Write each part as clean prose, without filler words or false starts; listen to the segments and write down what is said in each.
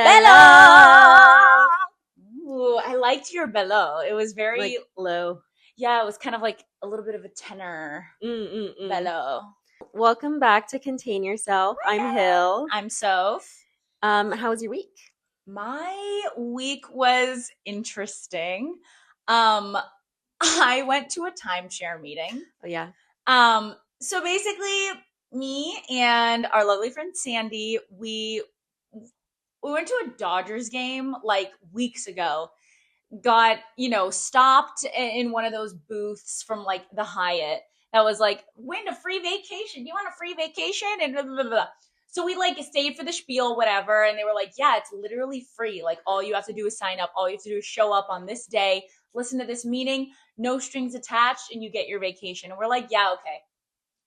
Bella. Ooh, I liked your bello. It was very Like low. yeah, it was kind of like a little bit of a tenor Mm-mm-mm. bello. Welcome back to Contain Yourself. I'm Hil. I'm Sof. How was your week? My week was interesting. Um, I went to a timeshare meeting. Oh yeah. So basically, me and our lovely friend Sandy, we went to a Dodgers game like weeks ago. Got, stopped in one of those booths from like the Hyatt that was like, win a free vacation. You want a free vacation? And blah, blah, blah, blah. So we like stayed for the spiel, whatever. And they were like, yeah, it's literally free. Like all you have to do is sign up. All you have to do is show up on this day, listen to this meeting, no strings attached, and you get your vacation. And we're like, yeah, okay.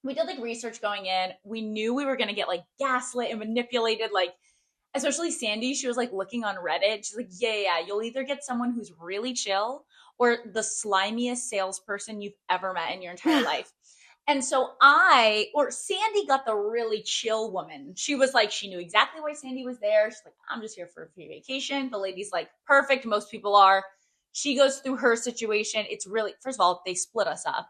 We did like research going in. We knew we were going to get like gaslit and manipulated, like especially Sandy, she was like looking on Reddit. She's like, yeah, you'll either get someone who's really chill or the slimiest salesperson you've ever met in your entire life. And so Sandy got the really chill woman. She was like, she knew exactly why Sandy was there. She's like, I'm just here for a free vacation. The lady's like, perfect. Most people are. She goes through her situation. It's really, first of all, they split us up.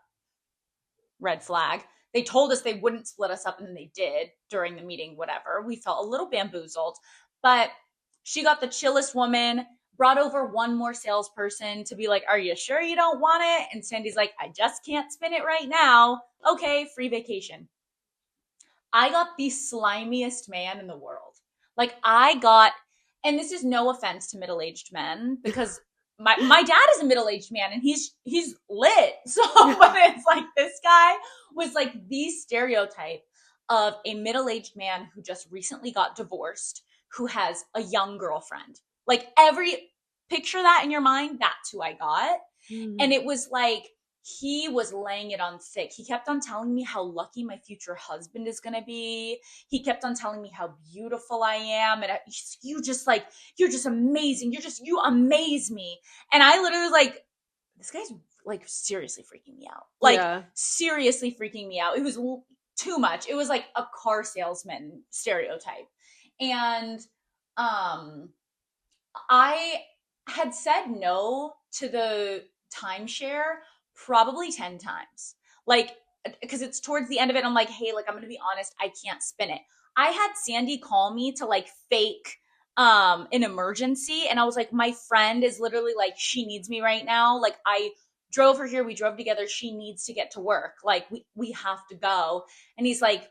Red flag. They told us they wouldn't split us up, and then they did during the meeting, whatever. We felt a little bamboozled, but she got the chillest woman, brought over one more salesperson to be like, are you sure you don't want it? And Sandy's like, I just can't spin it right now. Okay, free vacation. I got the slimiest man in the world. Like and this is no offense to middle-aged men because my dad is a middle-aged man and he's lit. So but it's like this guy was like the stereotype of a middle-aged man who just recently got divorced, who has a young girlfriend. Like picture that in your mind, that's who I got. And it was like he was laying it on thick. He kept on telling me how lucky my future husband is going to be. He kept on telling me how beautiful I am. And you're just amazing. You amaze me. And I literally was like, this guy's like seriously freaking me out. Like seriously freaking me out. It was too much. It was like a car salesman stereotype. And I had said no to the timeshare probably 10 times. Like, because it's towards the end of it, I'm like, hey, like, I'm going to be honest, I can't spin it. I had Sandy call me to like fake an emergency. And I was like, my friend is literally like, she needs me right now. Like, I drove her here. We drove together. She needs to get to work. Like, we have to go. And he's like,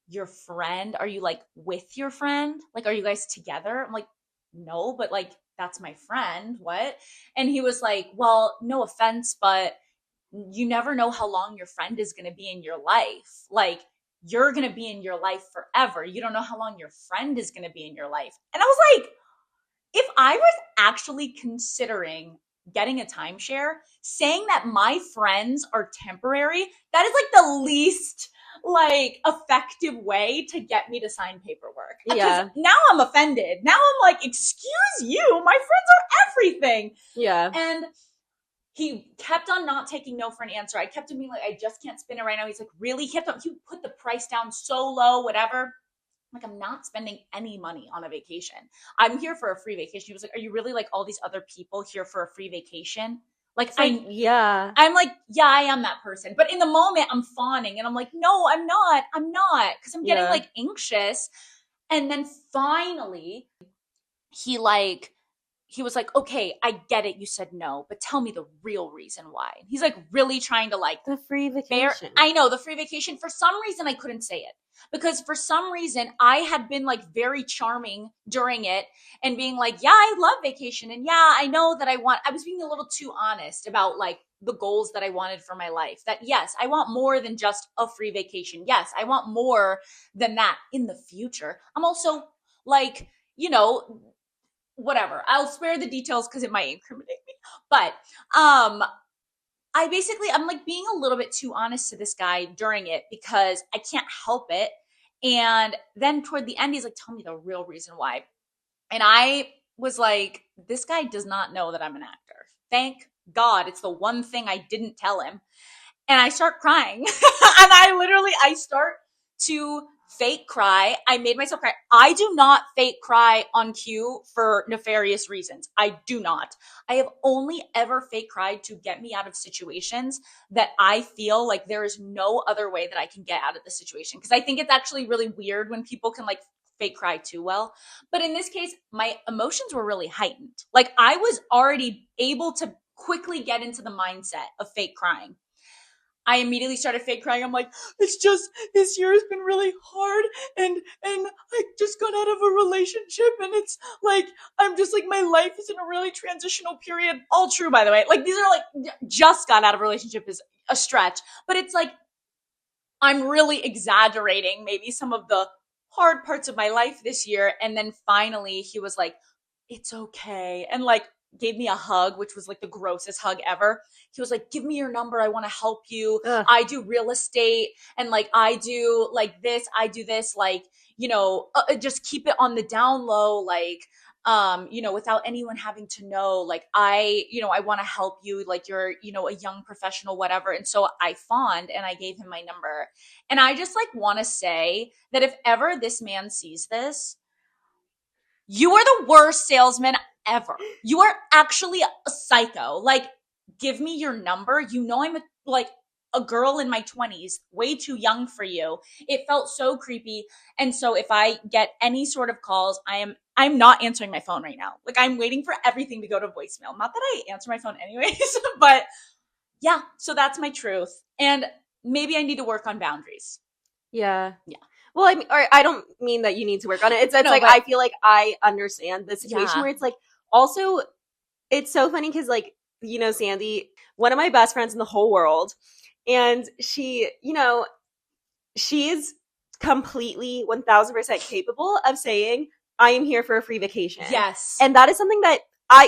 your friend? Are you like with your friend? Like, are you guys together? I'm like, no, but like, that's my friend. What? And he was like, well, no offense, but you never know how long your friend is going to be in your life. Like, you're going to be in your life forever. You don't know how long your friend is going to be in your life. And I was like, if I was actually considering getting a timeshare, saying that my friends are temporary, that is like the least like effective way to get me to sign paperwork. Yeah. Now I'm offended. Now I'm like, excuse you, my friends are everything. Yeah. And he kept on not taking no for an answer. I kept on being like, I just can't spin it right now. He's like, really? He put the price down so low, whatever. Like, I'm not spending any money on a vacation. I'm here for a free vacation. He was like, are you really like all these other people here for a free vacation? Like, I'm like, yeah, I am that person. But in the moment, I'm fawning and I'm like, no, I'm not. Because I'm getting like anxious. And then finally, he was like, okay, I get it. You said no, but tell me the real reason why. He's like really trying to like the free vacation. I know, the free vacation. For some reason, I couldn't say it because for some reason I had been like very charming during it and being like, yeah, I love vacation. And yeah, I know that I was being a little too honest about like the goals that I wanted for my life. That yes, I want more than just a free vacation. Yes, I want more than that in the future. I'm also like, whatever. I'll spare the details because it might incriminate me. But I'm like being a little bit too honest to this guy during it because I can't help it. And then toward the end, he's like, tell me the real reason why. And I was like, this guy does not know that I'm an actor. Thank God. It's the one thing I didn't tell him. And I start crying. And I start to fake cry. I made myself cry. I do not fake cry on cue for nefarious reasons. I do not. I have only ever fake cried to get me out of situations that I feel like there is no other way that I can get out of the situation. Because I think it's actually really weird when people can like fake cry too well. But in this case, my emotions were really heightened. Like I was already able to quickly get into the mindset of fake crying. I immediately started fake crying. I'm like, it's just this year has been really hard, and I just got out of a relationship, and it's like I'm just like my life is in a really transitional period. All true, by the way. Like these are like just got out of a relationship is a stretch, but it's like I'm really exaggerating maybe some of the hard parts of my life this year. And then finally he was like, it's okay. And like gave me a hug, which was like the grossest hug ever. He was like, give me your number. I want to help you. Ugh. I do real estate and like I do like this, I do this, like, just keep it on the down low. Like, without anyone having to know, like I want to help you, like you're, a young professional, whatever. And so I fawned and I gave him my number. And I just like want to say that if ever this man sees this, you are the worst salesman ever. You are actually a psycho. Like, give me your number. I'm like a girl in my 20s, way too young for you. It felt so creepy. And so if I get any sort of calls, I'm not answering my phone right now. Like I'm waiting for everything to go to voicemail. Not that I answer my phone anyways, but yeah, so that's my truth. And maybe I need to work on boundaries. Yeah. Yeah. Well, I mean, or I don't mean that you need to work on it. It's No, like but I feel like I understand the situation yeah. where it's like also it's so funny because like Sandy, one of my best friends in the whole world, and she's completely 1000% capable of saying I am here for a free vacation, Yes. and that is something that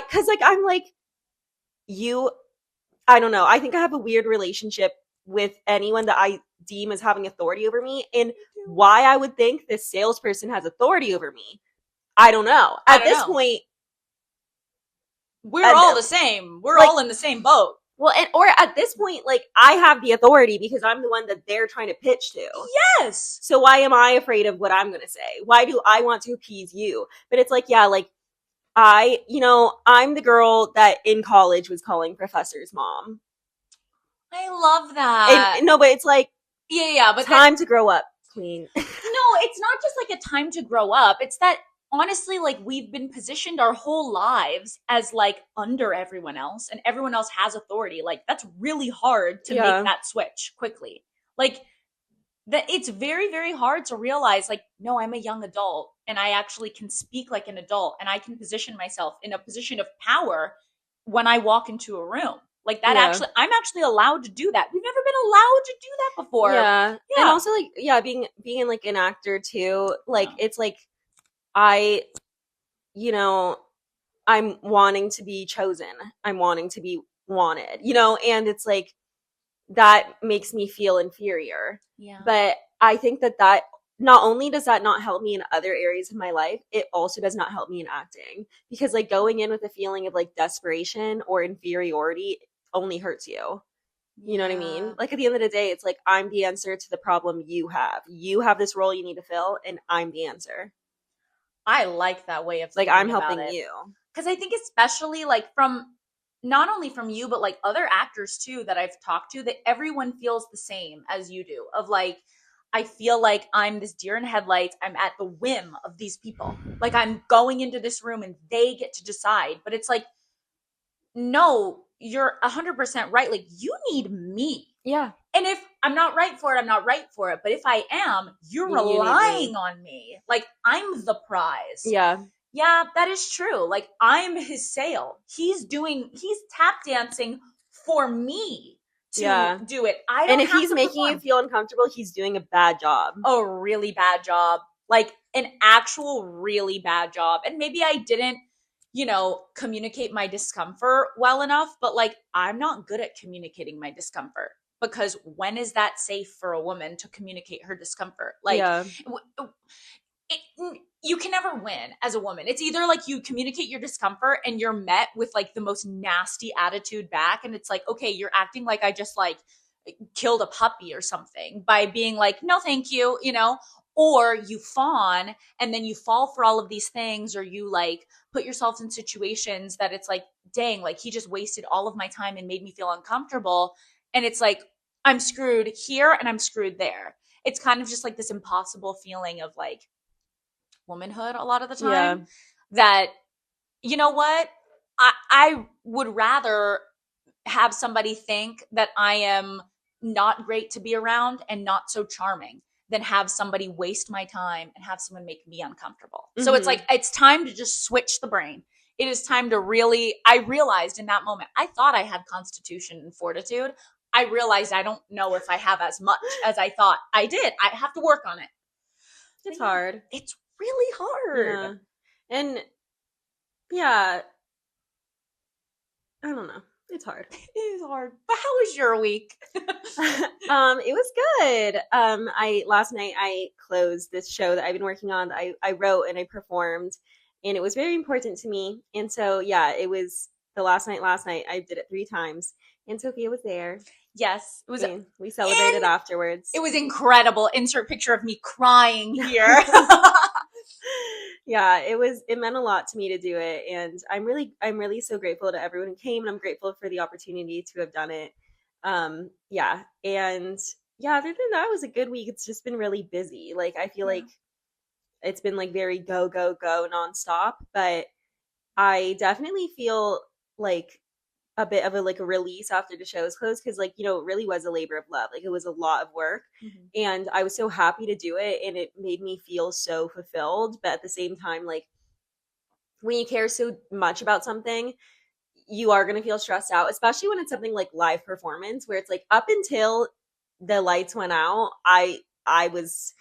because like I'm like you I don't know. I think I have a weird relationship with anyone that I deem as having authority over me. And why I would think this salesperson has authority over me, I don't know. I At don't this know. point, We're and all the same. We're like, all in the same boat. well, and or at this point, like I have the authority because I'm the one that they're trying to pitch to. Yes. So why am I afraid of what I'm going to say? Why do I want to appease you? But it's like, yeah, like I'm the girl that in college was calling professor's mom. I love that. And no, but it's like Yeah, but time to grow up, queen. no, it's not just like a time to grow up. It's that honestly, like we've been positioned our whole lives as like under everyone else, and everyone else has authority. Like that's really hard to make Yeah. that switch quickly. Like that it's very, very hard to realize like, no, I'm a young adult and I actually can speak like an adult and I can position myself in a position of power when I walk into a room. Like that Yeah. I'm actually allowed to do that. We've never been allowed to do that before. Yeah. And Yeah. also like yeah, being like an actor too, like Yeah. it's like I you know, I'm wanting to be chosen. I'm wanting to be wanted, and it's like that makes me feel inferior. Yeah. But I think that not only does that not help me in other areas of my life, it also does not help me in acting because like going in with a feeling of like desperation or inferiority only hurts you. You know what I mean? Like at the end of the day, it's like I'm the answer to the problem you have. You have this role you need to fill, and I'm the answer. I like that way of Like I'm thinking about helping it. you. Because I think especially like from not only from you, but like other actors too that I've talked to, that everyone feels the same as you do. Of like, I feel like I'm this deer in headlights. I'm at the whim of these people. Like I'm going into this room and they get to decide. But it's like, no, you're 100% right. Like you need me. Yeah. And if I'm not right for it, I'm not right for it. But if I am, you're You need relying me. on me. Like I'm the prize. Yeah. Yeah, that is true. Like I'm his sale. He's tap dancing for me to Yeah. do it. I And don't if have he's to making you perform feel uncomfortable, he's doing a bad job. a really bad job. Like an actual really bad job. And maybe I didn't, communicate my discomfort well enough, but like I'm not good at communicating my discomfort because when is that safe for a woman to communicate her discomfort? Like Yeah. you can never win as a woman. It's either like you communicate your discomfort and you're met with like the most nasty attitude back. And it's like, okay, you're acting like I just like killed a puppy or something by being like, no, thank you, or you fawn and then you fall for all of these things, or you like put yourself in situations that it's like, dang, like he just wasted all of my time and made me feel uncomfortable. And it's like, I'm screwed here and I'm screwed there. It's kind of just like this impossible feeling of like womanhood a lot of the Yeah. time that, you know what? I would rather have somebody think that I am not great to be around and not so charming than have somebody waste my time and have someone make me uncomfortable. So it's like, Mm-hmm. it's time to just switch the brain. It is time to really, I realized in that moment, I thought I had constitution and fortitude. I realized I don't know if I have as much as I thought I did. I have to work on it. But It's yeah, hard. it's really hard. Yeah. And yeah, I don't know. It's hard. It is hard. But how was your week? It was good. I last night I closed this show that I've been working on that I wrote and I performed, and it was very important to me. And so yeah, it was the last night I did it 3 times, and Sophia was there. Yes, it was, and We celebrated afterwards. it was incredible. Insert picture of me crying here. Yeah, it meant a lot to me to do it, and I'm really so grateful to everyone who came, and I'm grateful for the opportunity to have done it. Yeah, and yeah, other than that, it was a good week. It's just been really busy. Like I feel Yeah. like it's been like very go go go nonstop, but I definitely feel like a bit of a like a release after the show's closed, because like, it really was a labor of love. Like it was a lot of work, Mm-hmm. and I was so happy to do it, and it made me feel so fulfilled. But at the same time, like when you care so much about something, you are going to feel stressed out, especially when it's something like live performance, where it's like up until the lights went out, I was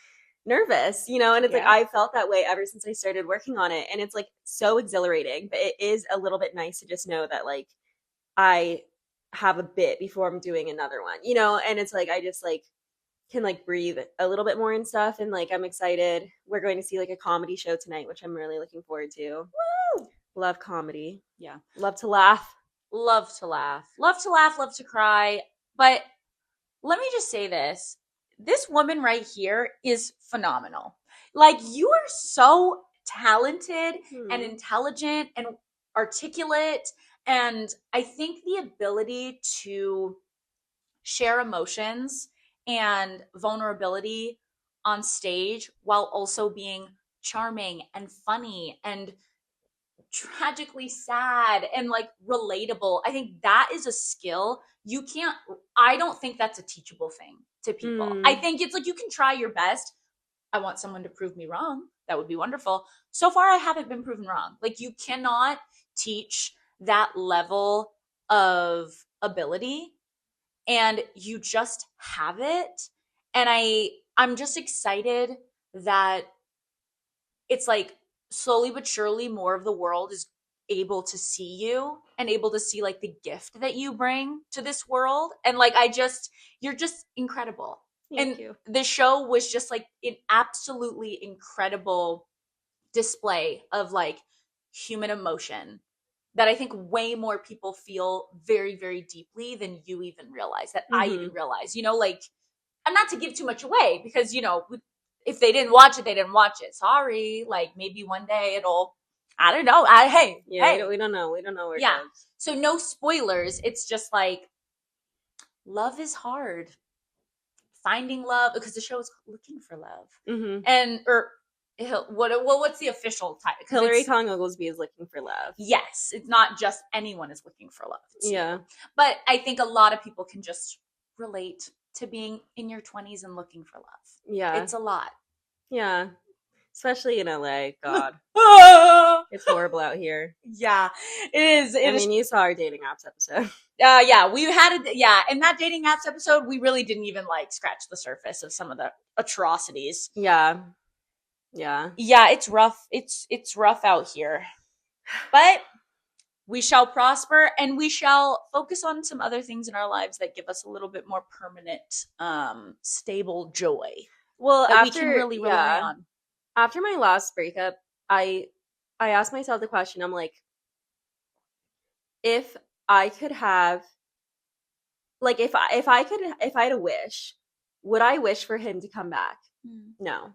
nervous, and it's like Yeah. I felt that way ever since I started working on it, and it's like so exhilarating, but it is a little bit nice to just know that like I have a bit before I'm doing another one, and it's like I just like can like breathe a little bit more and stuff, and like I'm excited. We're going to see like a comedy show tonight, which I'm really looking forward to. Woo! Love comedy. Yeah. Love to laugh. Love to laugh. Love to laugh, love to cry. But let me just say this. This woman right here is phenomenal. Like, you are so talented and Hmm. intelligent and articulate. And I think the ability to share emotions and vulnerability on stage while also being charming and funny and tragically sad and like relatable. I think that is a skill you can't, I don't think that's a teachable thing to people. I Mm. think it's like you can try your best. I want someone to prove me wrong. That would be wonderful. So far, I haven't been proven wrong. Like, you cannot teach that level of ability, and you just have it. And I'm just excited that it's like slowly but surely more of the world is able to see you and able to see like the gift that you bring to this world. And like, you're just incredible. Thank And you. the show was just like an absolutely incredible display of like human emotion that I think way more people feel very, very deeply than you even realize, that I even Hmm. realize, like, I'm not to give too much away because, if they didn't watch it, they didn't watch it. Sorry. Like, maybe one day it'll, I don't know. Hey, Yeah, hey. we don't know. We don't know where it Yeah. goes. So no spoilers. It's just like, love is hard. Finding love, because the show is looking for love. Hmm. And, or, what's the official title? Because Hillary it's, Kong Oglesby is looking for love. yes, it's not just anyone is looking for love. It's you. Yeah. But I think a lot of people can just relate to being in your 20s and looking for love. Yeah. It's a lot. Yeah. Especially in LA. God. It's horrible out here. Yeah, it is. I mean, you saw our dating apps episode. Yeah, we had it. Yeah, in that dating apps episode, we really didn't even like scratch the surface of some of the atrocities. Yeah. Yeah. Yeah, it's rough. It's rough out here, but we shall prosper, and we shall focus on some other things in our lives that give us a little bit more permanent, stable joy Well, that we can really rely on. after my last breakup, I I asked myself the question, I'm like, if I could have like if I had a wish, would I wish for him to come back? Mm. No.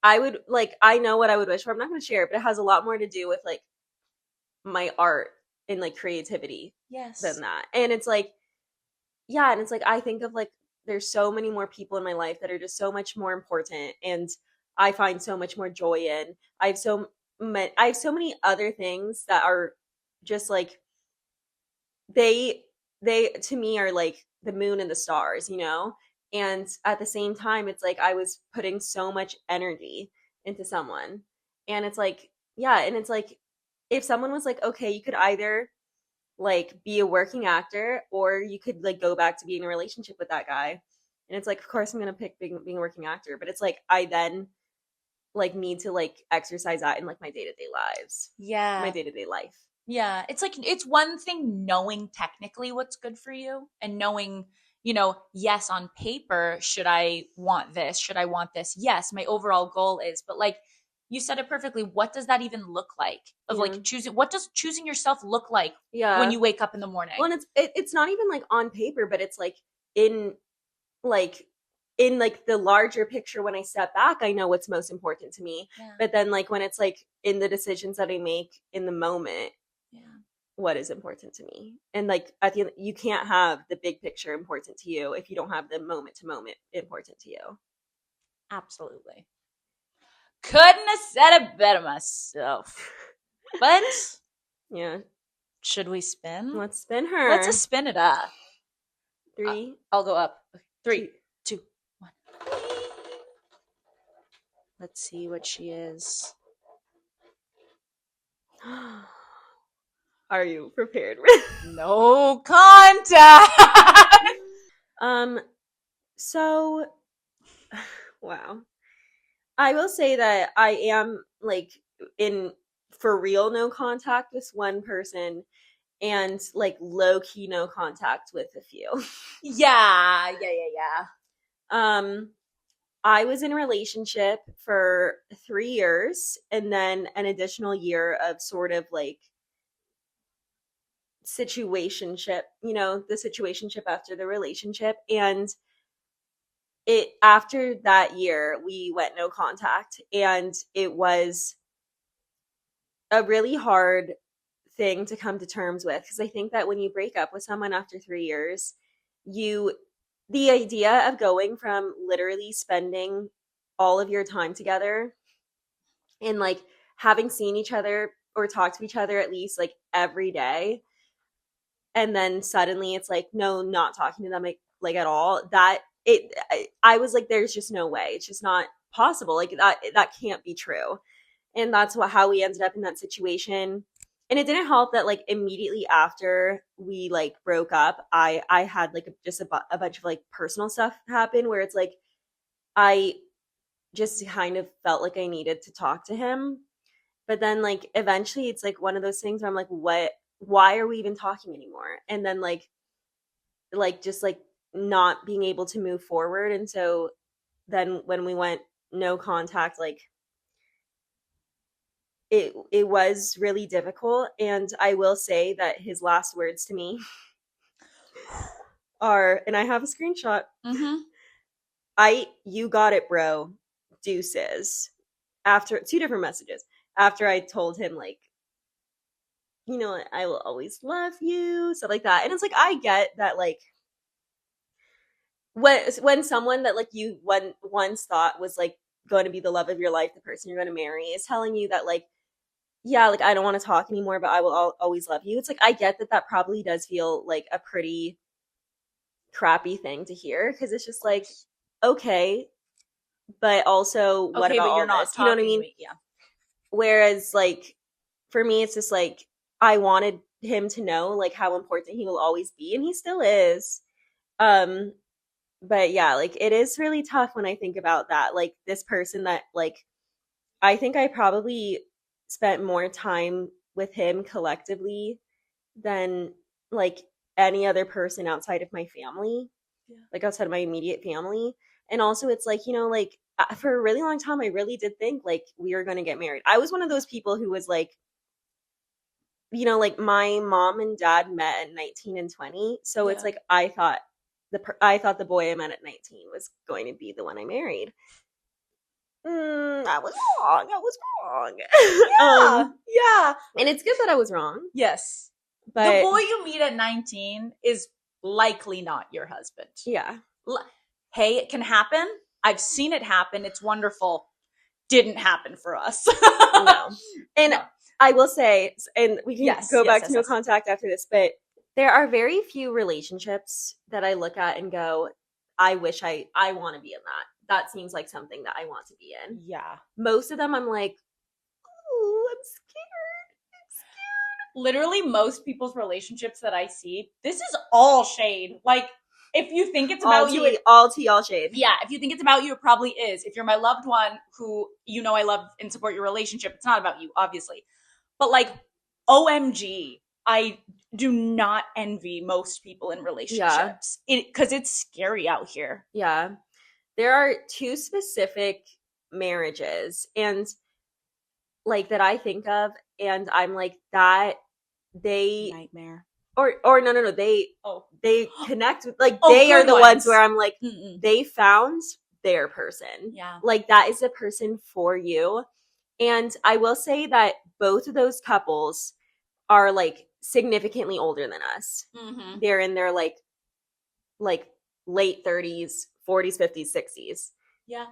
I would like I know what I would wish for. I'm not going to share it, but it has a lot more to do with like my art and like creativity than Yes. that. And it's like, yeah, and it's like I think of like there's so many more people in my life that are just so much more important and I find so much more joy in. I have so many other things that are just like they they to me are like the moon and the stars, you know? And at the same time it's like I was putting so much energy into someone. And it's like, yeah, and it's like if someone was like, "Okay, you could either like be a working actor or you could like go back to being in a relationship with that guy." And it's like, of course I'm going to pick being a working actor, but it's like I then like need to like exercise that in like my day-to-day lives. My Yeah. day-to-day life. Yeah, it's like it's one thing knowing technically what's good for you and knowing, yes, on paper, should I want this? Should I want this? Yes, my overall goal is, but like you said it perfectly, what does that even look like? Of Yeah. like choosing, what does choosing yourself look like when Yeah. you wake up in the Well, morning? and it's not even like on paper, but it's in like in like the larger picture when I step back, I know what's most important to me. Yeah. But then like when it's like in the decisions that I make in the moment, Yeah. what is important to me? And like at the end, you can't have the big picture important to you if you don't have the moment to moment important to you. Absolutely. Couldn't have said it better myself. But Yeah. should we spin? Let's spin Let's her. just spin it up. I- 3, I'll go up. Okay, 3, 2. 2, 1. Let's see what she is. Are you prepared? No contact. um so wow. I will say that I am like in for real no contact with one person and like low key no contact with a few. Yeah. um I was in a relationship for 3 years and then an additional year of sort of like situationship, the situationship after the relationship. And it after that year, we went no contact. And it was a really hard thing to come to terms with because I think that when you break up with someone after 3 years, you the idea of going from literally spending all of your time together and like having seen each other or talked to each other at least like every day and then suddenly it's like no, not talking to them like at all, that I was like there's just no way, it's just not possible, like that can't be true. And that's how we ended up in that situation. And it didn't help that like immediately after we like broke up, I had like just a bunch of like personal stuff happen where it's like I just kind of felt like I needed to talk to him. But then like eventually it's like one of those things where I'm like, what, why are we even talking anymore? And then like just like not being able to move forward. And so then when we went no contact, like it was really difficult. And I will say that his last words to me are, and I have a screenshot, Mm-hmm. I you got it, bro. Deuces. After 2 different messages. After I told him like, I will always love you, stuff like that. And it's like I get that like when someone that like you once thought was like going to be the love of your life, the person you're going to marry, is telling you that like, yeah, like I don't want to talk anymore, but I will always love you. It's like I get that that probably does feel like a pretty crappy thing to hear because it's Of just like, course. okay, but also what Okay, about but you're all not this? You know what I talking to mean? me. Yeah. Whereas like for me, it's just like I wanted him to know like how important he will always be, and he still is. Um, but yeah, like it is really tough when I think about that. Like this person that like I think I probably spent more time with him collectively than like any other person outside of my family, Yeah. like outside of my immediate family. And also, it's like, like for a really long time, I really did think like we were going to get married. I was one of those people who was like, like my mom and dad met at 19 and 20. So it's Yeah. like I thought the boy I met at 19 was going to be the one I married. I was wrong. I was wrong. Yeah. Yeah. And it's good that I was wrong, Yes. The but boy you meet at 19 is likely not your husband. yeah, Hey, it can happen. I've seen it happen. It's wonderful. Didn't happen for us. no. And No. I will say, and we can Yes, go yes, back yes, to no yes. contact after this, but there are very few relationships that I look at and go, I wish I want to be in that. That seems like something that I want to be in. Yeah. Most of them I'm like, ooh, I'm scared. Literally, most people's relationships that I see, this is all shade. Like, if you think it's All about you, tea, all tea, all shade. yeah, if you think it's about you, it probably is. If you're my loved one who you know I love and support your relationship, it's not about you, obviously. But like, OMG, I do not envy most people in Yeah, relationships because it's scary out here. yeah. There are two specific marriages and like that I think of, and I'm like that they Nightmare. or no, Oh, they connect with, like oh, they are good the ones where ones. I'm like Mm-mm. they found their person. Yeah. Like that is the person for you. And I will say that both of those couples are like significantly older than us. Mm-hmm. They're in their like late 30s, 40s, 50s, 60s. Yeah.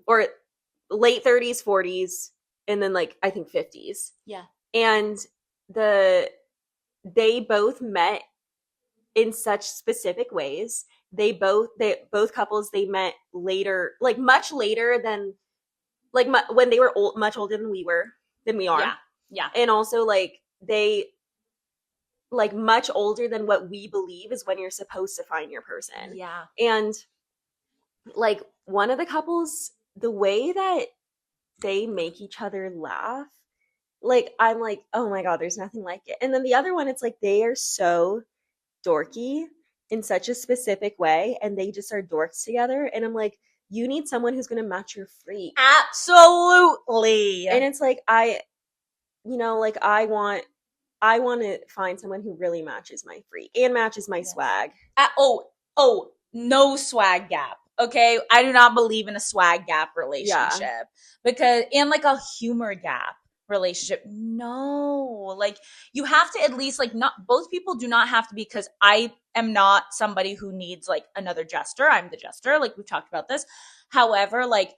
Or late 30s, 40s, and then like I think 50s. Yeah. And the they both met in such specific ways. They both couples they met later, like much later than like when they were much older than we Yeah. are. Yeah. And also like they like much older than what we believe is when you're supposed to find your person. Yeah. And like one of the couples, the way that they make each other laugh, like I'm like, oh my god, there's nothing like it. And then the other one, it's like they are so dorky in such a specific way, and they just are dorks together. And I'm like, you need someone who's gonna match your freak. Absolutely. And it's like like I want to find someone who really matches my freak and matches my Yes. swag. Oh, no swag gap. Okay. I do not believe in a swag gap Yeah. relationship because, and like a humor gap relationship. No, like you have to at least, like, not both people do not have to be, because I am not somebody who needs like another jester. I'm the jester. Like we've talked about this. However, like,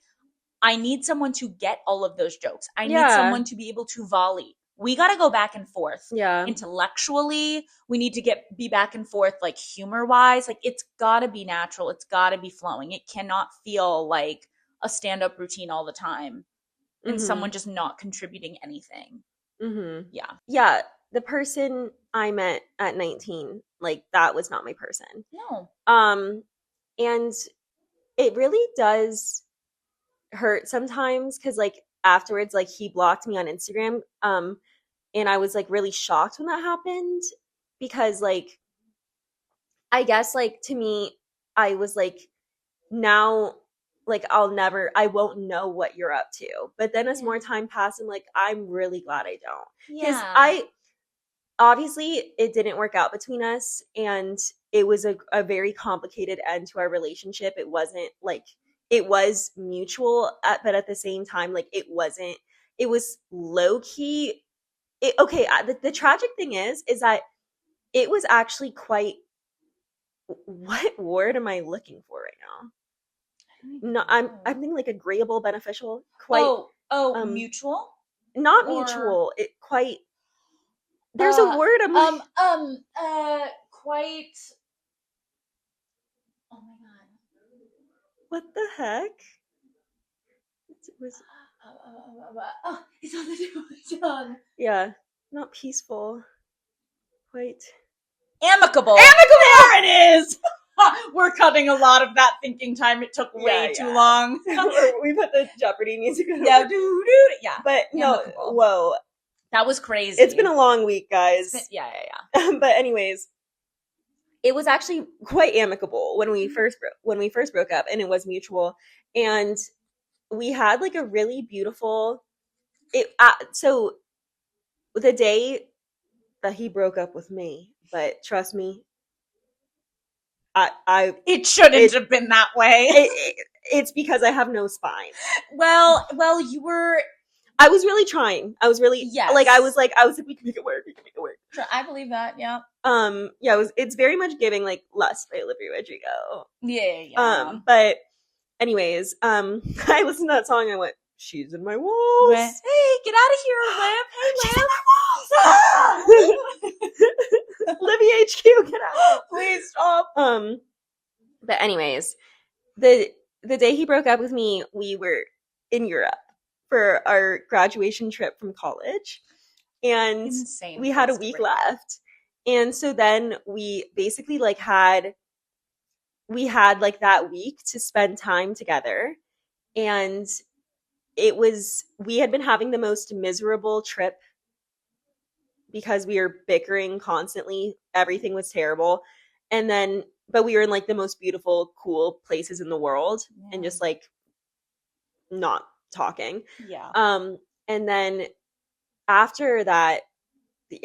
I need someone to get all of those jokes. I need Yeah. someone to be able to volley. We got to go back and forth Yeah. intellectually. We need to be back and forth like humor wise. Like it's got to be natural. It's got to be flowing. It cannot feel like a stand up routine all the time and someone Mhm. just not contributing anything. Mhm. Yeah. Yeah, the person I met at 19, like that was not my person. No. And it really does hurt sometimes cuz like afterwards like he blocked me on Instagram and I was like really shocked when that happened because like I guess like to me I was like now like I won't know what you're up to. But then as Yeah. more time passed, I'm like I'm really glad I don't. Cuz Yeah. I obviously it didn't work out between us and it was a very complicated end to our relationship. It wasn't like it was mutual but at the same time like it was low key. The tragic thing is that it was actually quite what word am I looking for right now? No, I'm thinking like agreeable, beneficial, quite Oh, um mutual not or mutual. It quite there's a word I'm like quite. Oh my god. what the heck? It was Oh, it's on the tip of my tongue. yeah, not peaceful. Quite Amicable. amicable. There it is. We're cutting a lot of that thinking time. It took way too long. We put the Jeopardy music on. Yeah, yeah. But no, Amicable. whoa. That was crazy. It's been a long week, guys. Yeah. But anyways, it was actually quite amicable when we first broke up, and it was mutual, and we had like a really beautiful. So the day that he broke up with me, but trust me, I It shouldn't it, have been that way. it's because I have no spine. Well, you were. I was really trying. I was really Yes. I was like, we can make it work. We can make it work. I believe that. Yeah. Yeah, it's very much giving like Lust by Olivia Rodrigo. Yeah. Yeah. But anyways, I listened to that song and I went, she's in my You went, walls. hey, get out of here, Liv. Hey, She's Liv. in my walls. Livy HQ, get out. Please stop. But anyways, the day he broke up with me, we were in Europe for our graduation trip from college. And Insane we had a place to week break up. left. And so then we basically like had like that week to spend time together. And we had been having the most miserable trip because we were bickering constantly. Everything was terrible. And then, but we were in like the most beautiful, cool places in the world and just like not talking. Yeah. And then after that,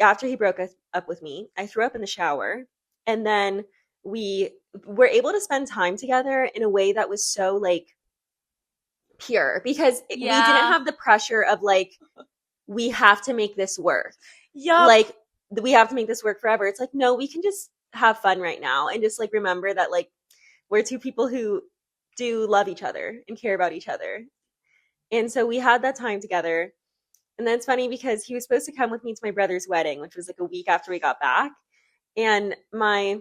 after he broke up with me, I threw up in the shower. And then we were able to spend time together in a way that was so like pure because we didn't have the pressure of like, we have to make this work. Yep. Like, we have to make this work forever. It's like, no, we can just have fun right now and just like remember that like we're two people who do love each other and care about each other. And so we had that time together. And then it's funny because he was supposed to come with me to my brother's wedding, which was like a week after we got back. And my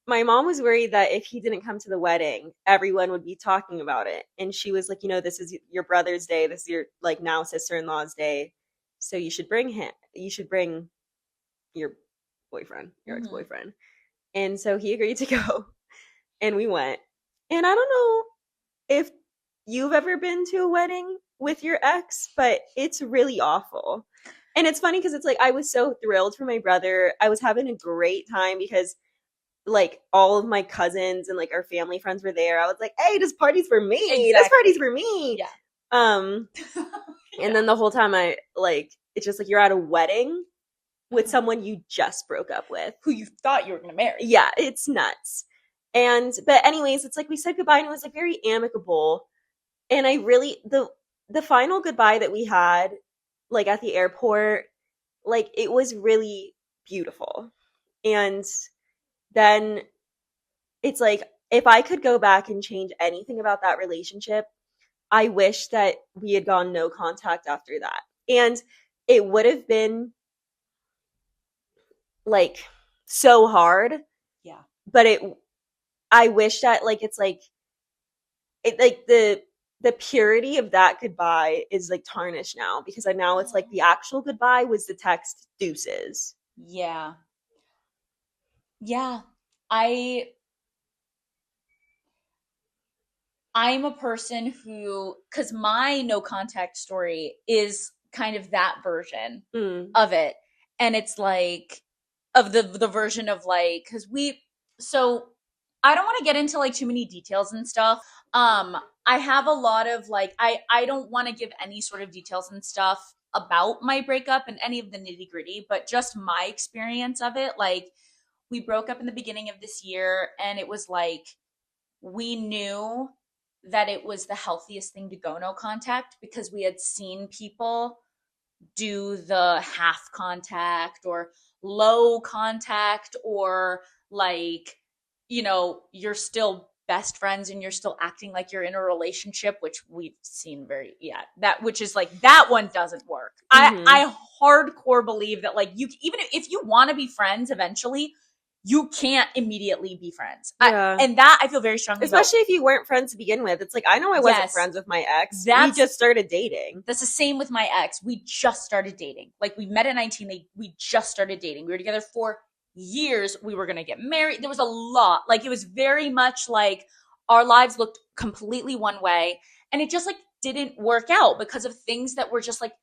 mom was worried that if he didn't come to the wedding, everyone would be talking about it. And she was like, you know, this is your brother's day. This is your like now sister-in-law's day. So you should bring him. You should bring your boyfriend, your ex-boyfriend. And so he agreed to go. And we went. And I don't know if you've ever been to a wedding with your ex, but it's really awful. And it's funny because it's like I was so thrilled for my brother. I was having a great time because like all of my cousins and like our family friends were there. I was like, hey, this party's for me. Exactly. This party's for me. Yeah. And then the whole time I like it's just like you're at a wedding with someone you just broke up with. Who you thought you were gonna marry. Yeah, it's nuts. But anyways, it's like we said goodbye and it was like very amicable. And I really the final goodbye that we had like at the airport, like it was really beautiful. And then it's like if I could go back and change anything about that relationship, I wish that we had gone no contact after that. And it would have been like so hard. Yeah. But I wish that like it's like it like the purity of that goodbye is like tarnished now because now it's like the actual goodbye was the text deuces. Yeah. Yeah. I'm a person who, because my no contact story is kind of that version of it. And it's like, of the version of like, because so I don't want to get into like too many details and stuff. I have a lot of like, I don't want to give any sort of details and stuff about my breakup and any of the nitty gritty, but just my experience of it. Like, we broke up in the beginning of this year, and it was like, we knew that it was the healthiest thing to go no contact because we had seen people do the half contact or low contact or like, you're still best friends and you're still acting like you're in a relationship, which we've seen which is like that one doesn't work. I hardcore believe that like you, even if you want to be friends eventually, you can't immediately be friends. Yeah. And that I feel very strongly especially if you weren't friends to begin with. It's like I know I wasn't friends with my ex. We just started dating. That's the same with my ex. We just started dating. Like, we met at 19. We just started dating. We were together for years. We were going to get married. There was a lot. Like, it was very much like our lives looked completely one way. And it just like didn't work out because of things that were just like,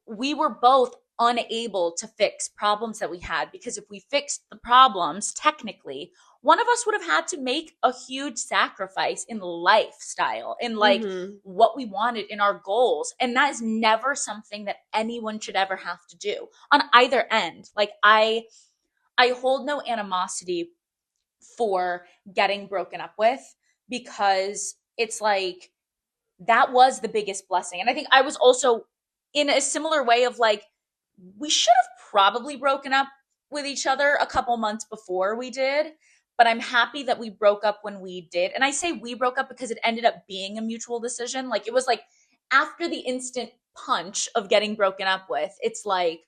we were both unable to fix problems that we had, because if we fixed the problems, technically, one of us would have had to make a huge sacrifice in lifestyle, in like what we wanted, in our goals. And that is never something that anyone should ever have to do on either end. Like, I hold no animosity for getting broken up with, because it's like that was the biggest blessing. And I think I was also in a similar way of like, we should have probably broken up with each other a couple months before we did, but I'm happy that we broke up when we did. And I say we broke up because it ended up being a mutual decision. Like, it was like after the instant punch of getting broken up with, it's like,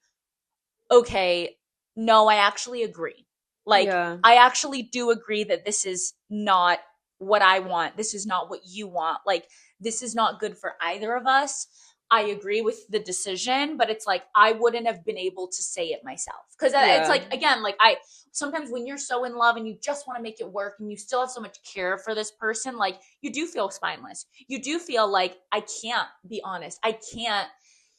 okay, no, I actually agree. Like, Yeah. I actually do agree that this is not what I want. This is not what you want. Like, this is not good for either of us. I agree with the decision, but it's like I wouldn't have been able to say it myself. Because it's Yeah. like, again, like, I sometimes when you're so in love and you just want to make it work and you still have so much care for this person, like, you do feel spineless. You do feel like, I can't be honest. I can't,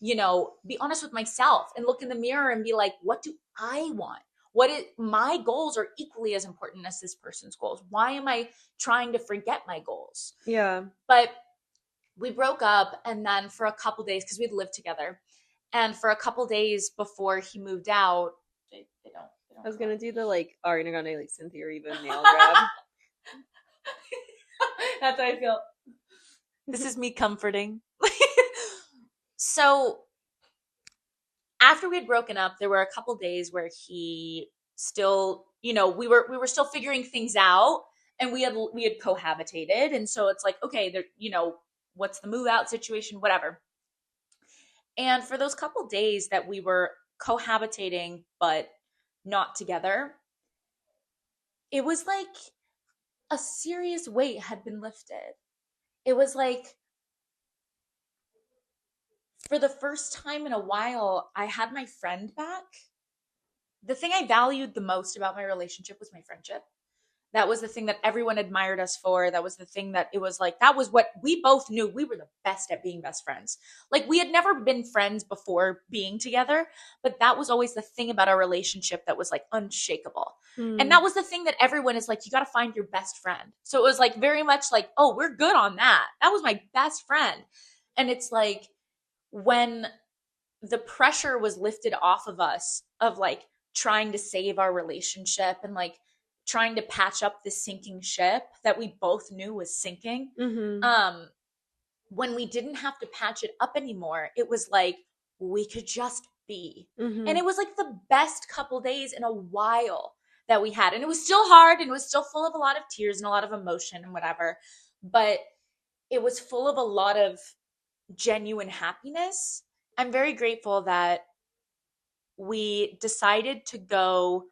be honest with myself and look in the mirror and be like, what do I want? What is my goals are equally as important as this person's goals. Why am I trying to forget my goals? Yeah. But we broke up, and then for a couple days, because we'd lived together, and for a couple days before he moved out, they don't I was come gonna up. do the like Ariana Grande, like Cynthia Erivo nail grab. That's how I feel. This is me comforting. So after we had broken up, there were a couple days where he still, we were still figuring things out, and we had cohabitated, and so it's like, okay, there, what's the move out situation, whatever. And for those couple days that we were cohabitating but not together, it was like a serious weight had been lifted. It was like, for the first time in a while, I had my friend back. The thing I valued the most about my relationship was my friendship. That was the thing that everyone admired us for. That was the thing that it was like, that was what we both knew. We were the best at being best friends. Like, we had never been friends before being together, but that was always the thing about our relationship that was like unshakable. And Hmm. that was the thing that everyone is like, you got to find your best friend. So it was like very much like, oh, we're good on that. That was my best friend. And it's like, when the pressure was lifted off of us of like trying to save our relationship and like trying to patch up this sinking ship that we both knew was sinking, Mm-hmm. um when we didn't have to patch it up anymore, it was like we could just be. And Mm-hmm. it was like the best couple days in a while that we had, and it was still hard and it was still full of a lot of tears and a lot of emotion and whatever, but it was full of a lot of genuine happiness. I'm very grateful that we decided to go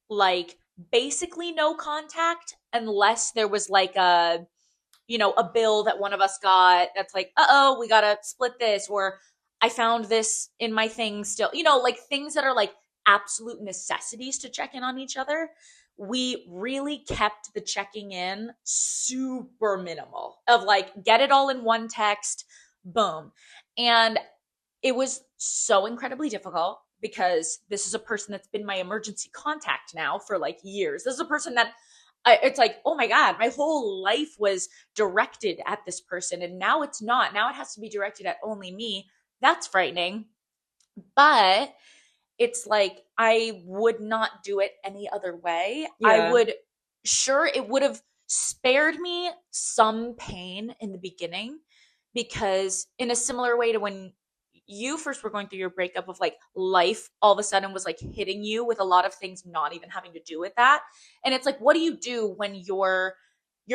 like basically no contact unless there was like a bill that one of us got that's like, uh-oh, we gotta split this, or I found this in my thing still, like things that are like absolute necessities to check in on each other. We really kept the checking in super minimal of like, get it all in one text, boom. And it was so incredibly difficult because this is a person that's been my emergency contact now for like years. This is a person that it's like, oh my God, my whole life was directed at this person. And now it's not. Now it has to be directed at only me. That's frightening. But it's like, I would not do it any other way. I Yeah. would, sure, it would have spared me some pain in the beginning, because in a similar way to when you first were going through your breakup of like, life all of a sudden was like hitting you with a lot of things not even having to do with that. And it's like, what do you do when your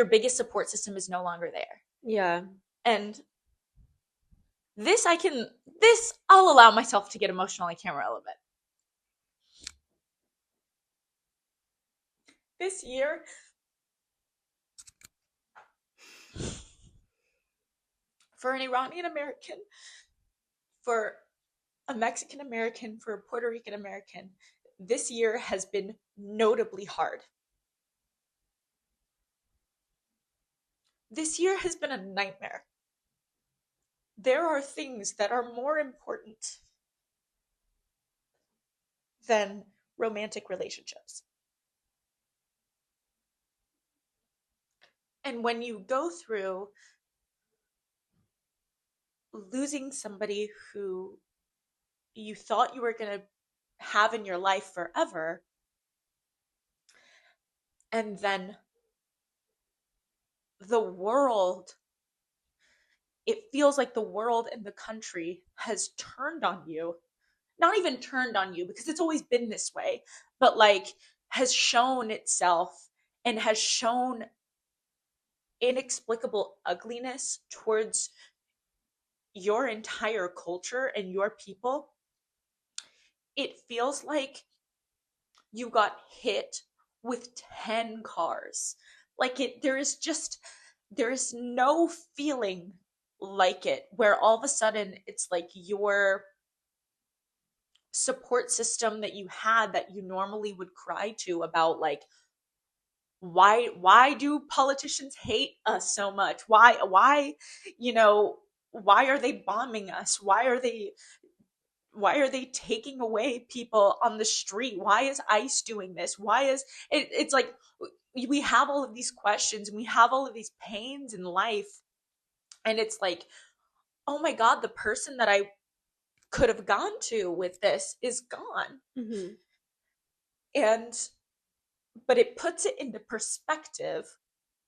biggest support system is no longer there? Yeah. And this I'll allow myself to get emotional on camera a little bit. This year, for an Iranian American, for a Mexican American, for a Puerto Rican American, this year has been notably hard. This year has been a nightmare. There are things that are more important than romantic relationships. And when you go through losing somebody who you thought you were going to have in your life forever, And then the world, it feels like the world and the country has turned on you. Not even turned on you because it's always been this way, but like has shown itself and has shown inexplicable ugliness towards your entire culture and your people. It feels like you got hit with 10 cars. Like there is no feeling like it where all of a sudden it's like your support system that you had that you normally would cry to about, like, why do politicians hate us so much, why you know why are they bombing us, why are they taking away people on the street, why is ICE doing this, why is it's like we have all of these questions and we have all of these pains in life, and it's like, oh my god, the person that I could have gone to with this is gone. Mm-hmm. And but it puts it into perspective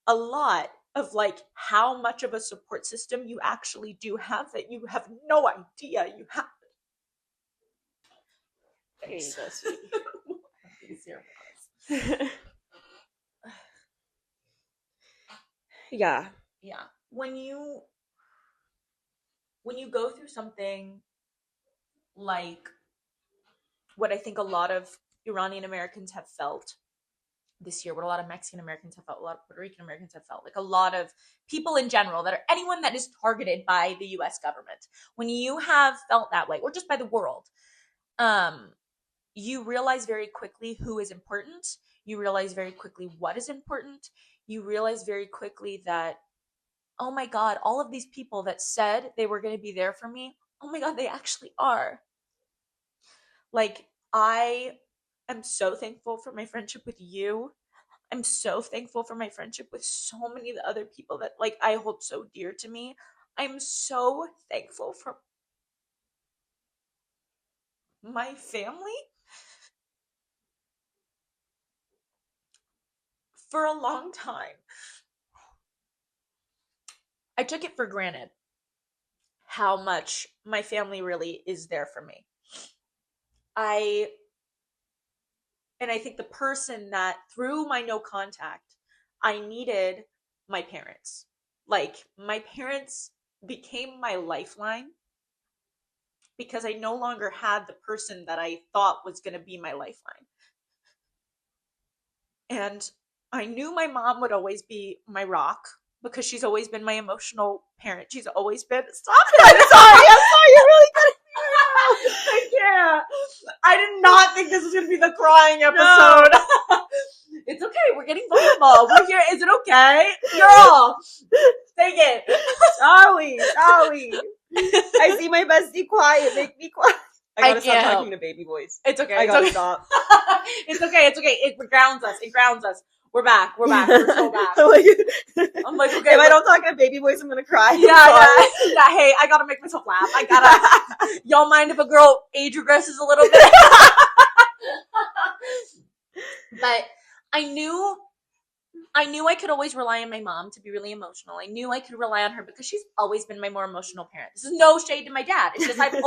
a lot of like how much of a support system you actually do have that you have no idea you have. Here you Thanks. go, sweetie. These earbuds. Yeah. Yeah. When you go through something like what I think a lot of Iranian Americans have felt this year, what a lot of Mexican Americans have felt, a lot of Puerto Rican Americans have felt, like a lot of people in general that are anyone that is targeted by the US government, when you have felt that way, or just by the world, you realize very quickly who is important. You realize very quickly what is important. You realize very quickly that, oh my God, all of these people that said they were going to be there for me, oh my God, they actually are. Like, I am so thankful for my friendship with you. I'm so thankful for my friendship with so many of the other people that like I hold so dear to me. I'm so thankful for my family. For a long time, I took it for granted how much my family really is there for me. I and I think the person that through my no contact, I needed my parents. Like my parents became my lifeline because I no longer had the person that I thought was going to be my lifeline. And I knew my mom would always be my rock because she's always been my emotional parent. She's always been. Stop it! I'm sorry, you're really good at me right now. I can't. I did not think this was going to be the crying episode. No. It's okay. We're getting vulnerable. We're here. Is it okay? Girl, take it. Shall we? I see my bestie quiet. Make me quiet. I gotta stop talking to baby voice. It's okay. I gotta stop. It's okay. It grounds us. It grounds us. We're back. We're so back. I'm like, okay. If I don't talk in a baby voice, I'm gonna cry. Yeah. Hey, I gotta make myself laugh. I gotta. Y'all mind if a girl age regresses a little bit? But I knew I could always rely on my mom to be really emotional. I knew I could rely on her because she's always been my more emotional parent. This is no shade to my dad. It's just that's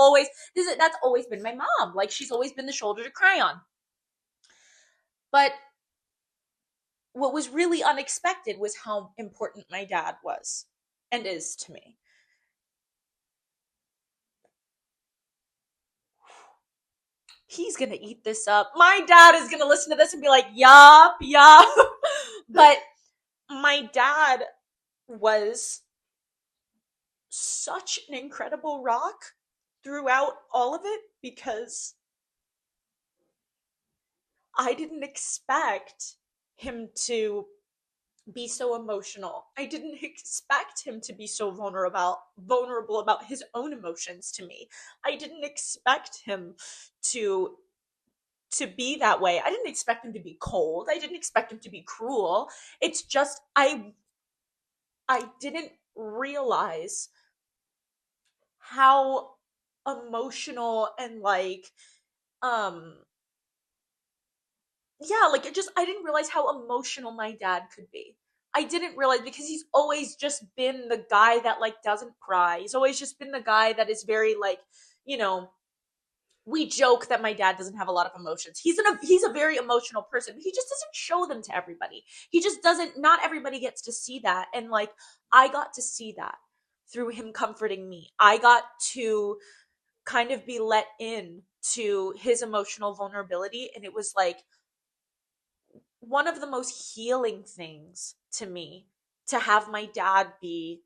always been my mom. Like she's always been the shoulder to cry on. But what was really unexpected was how important my dad was and is to me. He's gonna eat this up. My dad is gonna listen to this and be like, yup. But my dad was such an incredible rock throughout all of it because I didn't expect him to be so emotional. I didn't expect him to be so vulnerable about his own emotions to me. I didn't expect him to be that way. I didn't expect him to be cold. I didn't expect him to be cruel. It's just I didn't realize how emotional and like yeah, like it just, I didn't realize how emotional my dad could be. I didn't realize, because he's always just been the guy that like doesn't cry. He's always just been the guy that is very like, you know, we joke that my dad doesn't have a lot of emotions. He's a very emotional person, but he just doesn't show them to everybody. He just doesn't, not everybody gets to see that. And like I got to see that through him comforting me. I got to kind of be let in to his emotional vulnerability, and it was like one of the most healing things to me to have my dad be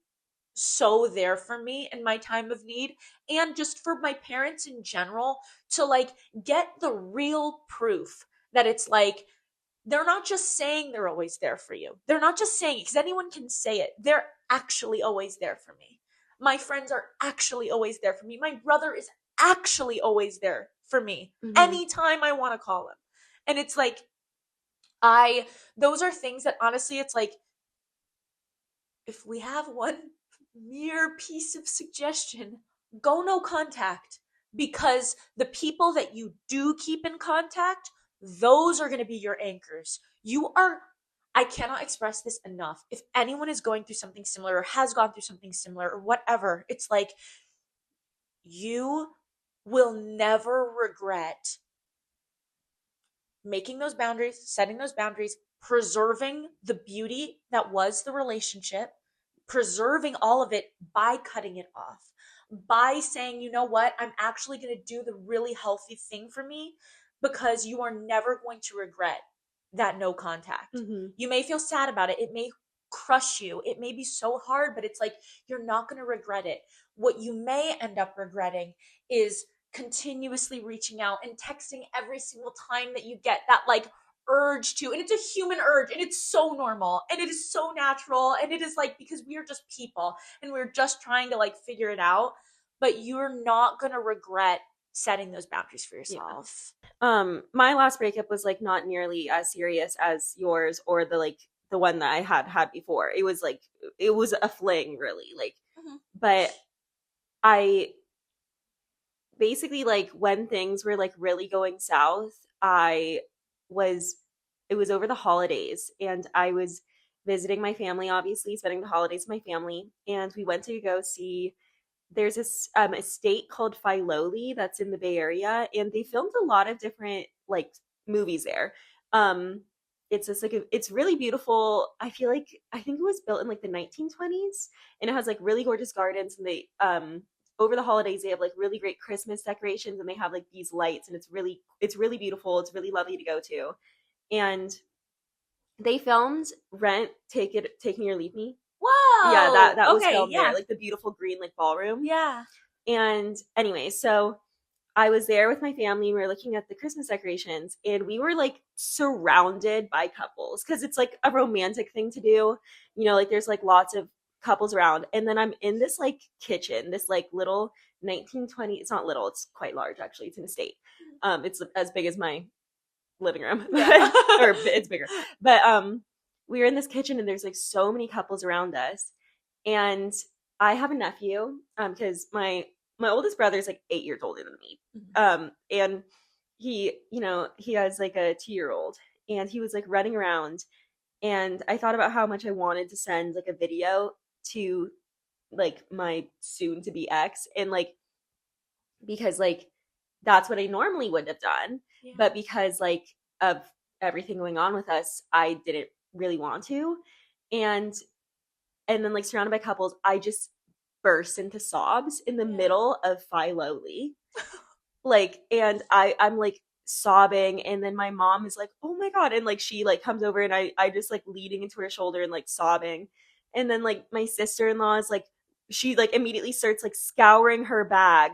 so there for me in my time of need, and just for my parents in general to like get the real proof that it's like they're not just saying they're always there for you. They're not just saying it because anyone can say it. They're actually always there for me. My friends are actually always there for me. My brother is actually always there for me Mm-hmm. anytime I want to call him. And it's like I those are things that honestly it's like if we have one mere piece of suggestion, go no contact, because the people that you do keep in contact, those are going to be your anchors. You are, I cannot express this enough. If anyone is going through something similar or has gone through something similar or whatever, it's like you will never regret making those boundaries, setting those boundaries, preserving the beauty that was the relationship, preserving all of it by cutting it off, by saying, you know what, I'm actually going to do the really healthy thing for me, because you are never going to regret that no contact. Mm-hmm. You may feel sad about it. It may crush you. It may be so hard, but it's like you're not going to regret it. What you may end up regretting is continuously reaching out and texting every single time that you get that like urge to, and it's a human urge, and it's so normal and it is so natural, and it is like because we are just people and we're just trying to like figure it out, but you're not going to regret setting those boundaries for Yeah. yourself. My last breakup was like not nearly as serious as yours or the one that I had before. It was like it was a fling really, like, Mhm. but I basically like when things were like really going south, I was it was over the holidays and I was visiting my family, obviously spending the holidays with my family, and we went to go see there's this estate called Filoli that's in the Bay Area, and they filmed a lot of different like movies there. Um, it's just like it's really beautiful. I feel like I think it was built in like the 1920s, and it has like really gorgeous gardens. And they over the holidays they have like really great Christmas decorations, and they have like these lights, and it's really beautiful. It's really lovely to go to, and they filmed Rent, Take Me or Leave Me. Yeah, Whoa. that was Okay. filmed there, Yeah. like the beautiful green like ballroom. Yeah. And anyway, so I was there with my family. We were looking at the Christmas decorations, and we were like surrounded by couples because it's like a romantic thing to do. You know, like there's like lots of couples around. And then I'm in this like kitchen, this like little 1920, it's not little, it's quite large actually. It's an estate. It's as big as my living room, Yeah. or it's bigger. But we were in this kitchen, and there's like so many couples around us. And I have a nephew, because my oldest brother is like 8 years older than me. And he has like a 2 year old, and he was like running around, and I thought about how much I wanted to send like a video to like my soon to be ex, and like because like that's what I normally would have done. Yeah. But because like of everything going on with us, I didn't really want to. And then like surrounded by couples, I just burst into sobs in the Yeah. middle of Philoli. Like, and I'm like sobbing, and then my mom is like, oh my god, and like she like comes over, and I just like leaning into her shoulder and like sobbing. And then like my sister-in-law is like, she like immediately starts like scouring her bag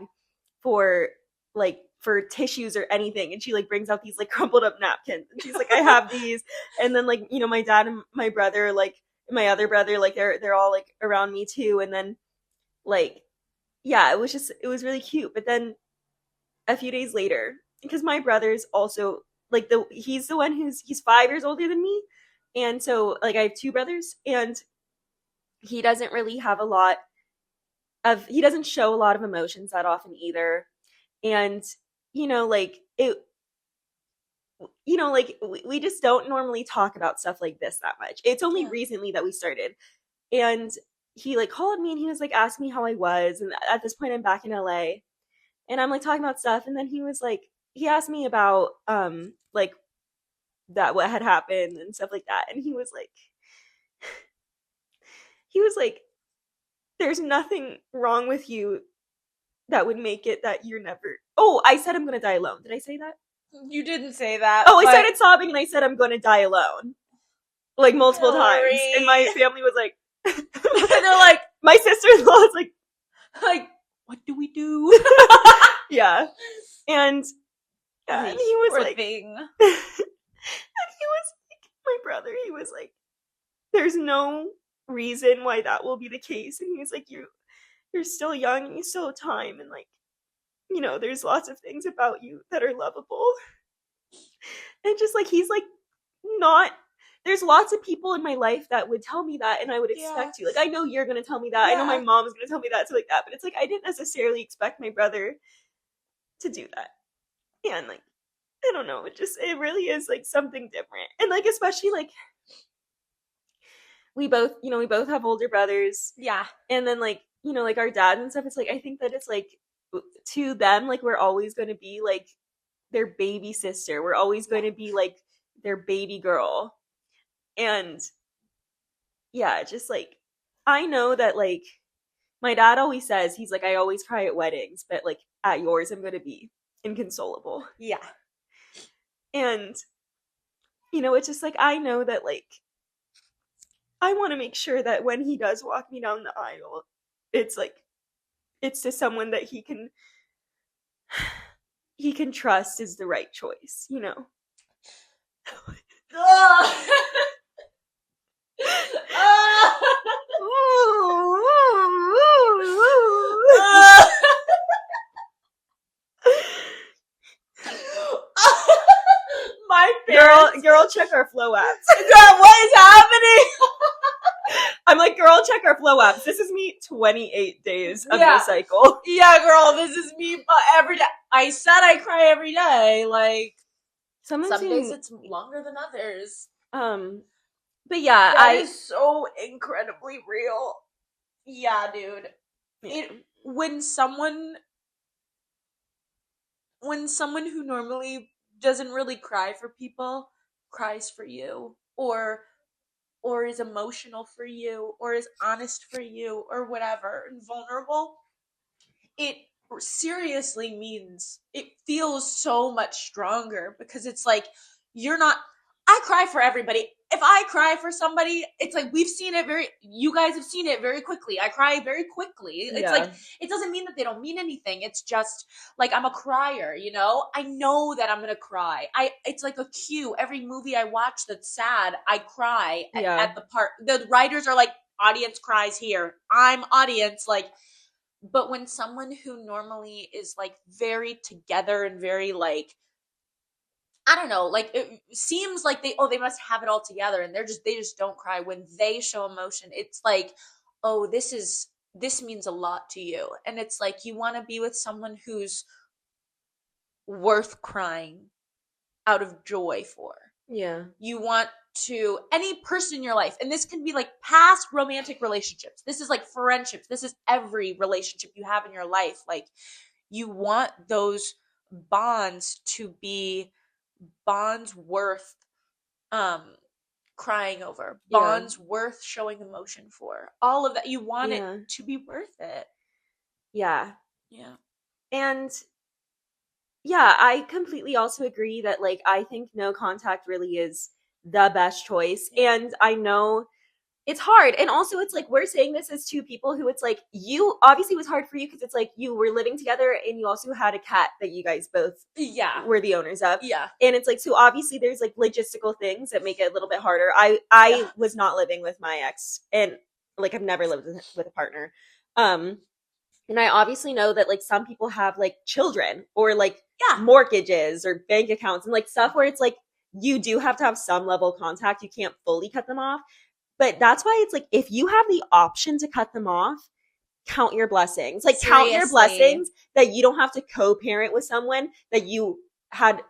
for for tissues or anything, and she like brings out these like crumpled up napkins, and she's like, I have these. And then like my dad and my brother, like my other brother, like they're all like around me too. And then like yeah, it was really cute. But then a few days later, because my brother's also like he's the one he's 5 years older than me, and so like I have two brothers, and he doesn't really have a lot he doesn't show a lot of emotions that often either. And like you know, like we just don't normally talk about stuff like this that much. It's only Yeah. recently that we started. And he like called me and he was like asking me how I was. And at this point I'm back in LA and I'm like talking about stuff. And then he was like, he asked me about like that what had happened and stuff like that. And he was like, there's nothing wrong with you that would make it that you're never. Oh, I said I'm gonna die alone. Did I say that? You didn't say that. Oh, I but started sobbing and I said I'm gonna die alone, like multiple times. And my Hillary. family was like, They're like, my sister-in-law was like, what do we do? yeah, and yeah, and he was Poor like, thing. and he was like, my brother, he was like, there's no reason why that will be the case, and he was like, you're still young and you still have time, and like, you know, there's lots of things about you that are lovable, and just like he's like not. There's lots of people in my life that would tell me that, and I would Yeah. expect you. Like, I know you're gonna tell me that. I know my Yeah. mom's gonna tell me that, so like that. But it's like I didn't necessarily expect my brother to do that. Yeah, and like I don't know. It really is like something different, and like especially like we both have older brothers, Yeah. and then like you know like our dad and stuff. It's like I think that it's like to them like we're always going to be like their baby sister. We're always going to be like their baby girl, and yeah, just like I know that like my dad always says he's like I always cry at weddings, but like at yours I'm going to be inconsolable, Yeah. and you know it's just like I know that like I want to make sure that when he does walk me down the aisle, it's like it's to someone that he can trust is the right choice, you know. Ugh. Ugh. My parents. Girl, check our flow apps. God, what is happening? I'm like, girl, check our flow apps. This is me 28 days of Yeah. the cycle. Yeah, girl, this is me every day. I said I cry every day. Like, some days it's longer than others. But yeah, That is so incredibly real. Yeah, dude. Yeah. When someone who normally doesn't really cry for people cries for you, or is emotional for you, or is honest for you, or whatever, and vulnerable, it seriously means it feels so much stronger, because it's like you're not. I cry for everybody. If I cry for somebody, it's like you guys have seen it very quickly. I cry very quickly. It's like it doesn't mean that they don't mean anything. It's just like I'm a crier, you know? I know that I'm gonna cry. It's like a cue. Every movie I watch that's sad, I cry at the part. The writers are like, audience cries here. I'm audience, like. But when someone who normally is like very together and very like, I don't know, like it seems like they must have it all together, and they just don't cry when they show emotion. It's like, oh, this means a lot to you. And it's like you want to be with someone who's worth crying out of joy for. Yeah. You want to, any person in your life, and this can be like past romantic relationships, this is like friendships, this is every relationship you have in your life. Like, you want those bonds to be bonds worth crying over, bonds worth showing emotion for, all of that. You want it to be worth it. Yeah. And yeah, I completely also agree that like I think no contact really is the best choice. And I know it's hard. And also it's like we're saying this as two people who it's like you obviously was hard for you because it's like you were living together and you also had a cat that you guys both were the owners of. Yeah. And it's like so obviously there's like logistical things that make it a little bit harder. I was not living with my ex, and like I've never lived with a partner. And I obviously know that like some people have like children or like mortgages or bank accounts and like stuff where it's like you do have to have some level of contact. You can't fully cut them off. But that's why it's like if you have the option to cut them off, count your blessings. Like count your blessings that you don't have to co-parent with someone that you had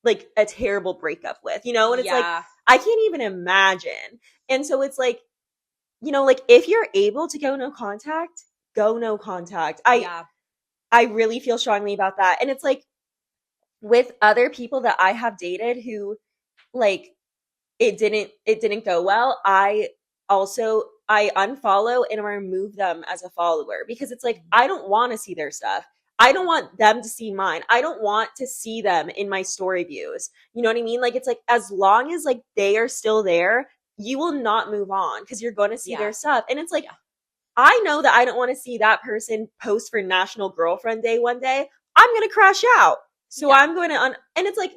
like a terrible breakup with, and it's like Yeah. I can't even imagine. And so it's like, like if you're able to go no contact, go no contact. Yeah. I really feel strongly about that. And it's like with other people that I have dated who like it didn't go well, I unfollow and remove them as a follower because it's like I don't want to see their stuff. I don't want them to see mine. I don't want to see them in my story views. You know what I mean? Like it's like as long as like they are still there, you will not move on because you're going to see Yeah. their stuff. And it's like Yeah. I know that I don't want to see that person post for National Girlfriend Day one day. I'm going to crash out. So Yeah. I'm going to and it's like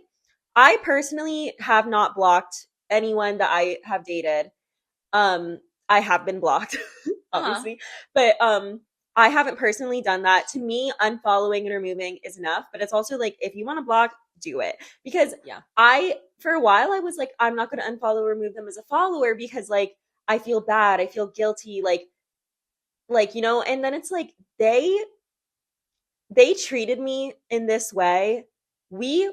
I personally have not blocked anyone that I have dated. Um, I have been blocked, Uh-huh. obviously, but I haven't personally done that. To me, unfollowing and removing is enough, but it's also like if you want to block, do it. Because Yeah. for a while I was like I'm not going to unfollow or remove them as a follower because like I feel bad, I feel guilty, and then it's like they treated me in this way. We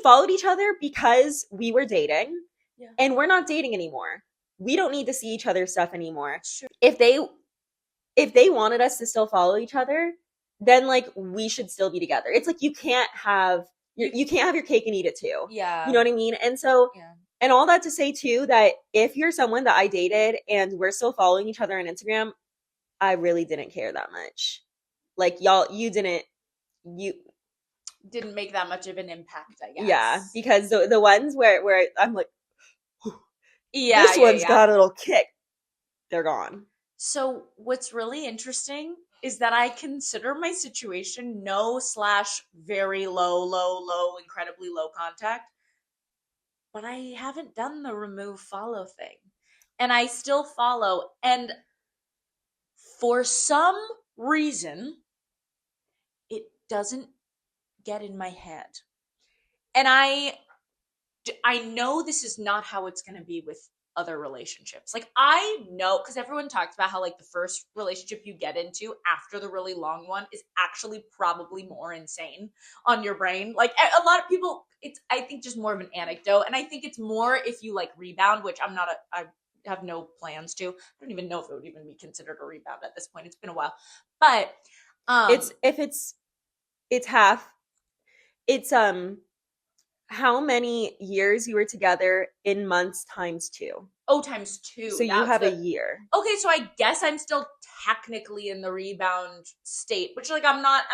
followed each other because we were dating Yeah. and we're not dating anymore. We don't need to see each other's stuff anymore. Sure. If they wanted us to still follow each other, then like we should still be together. It's like you can't have your cake and eat it too. You Yeah. know what I mean? And so Yeah. and all that to say too that if you're someone that I dated and we're still following each other on Instagram, I really didn't care that much. Like y'all, you Didn't make that much of an impact, I yeah, guess. because the ones where I'm like, Yeah, this yeah, one's yeah. got a little kick, they're gone. So what's really interesting is that I consider my situation no slash very low, low, low, incredibly low contact, but I haven't done the remove follow thing. And I still follow. And for some reason, it doesn't get in my head. And I know this is not how it's going to be with other relationships. Like I know because everyone talks about how like the first relationship you get into after the really long one is actually probably more insane on your brain. Like a lot of people it's I think just more of an anecdote and I think it's more if you like rebound, which I have no plans to. I don't even know if it would even be considered a rebound at this point. It's been a while. But It's if it's half. It's how many years you were together in months times two. oh times two. So you That's have a the year. okay, so I guess I'm still technically in the rebound state, which like I'm not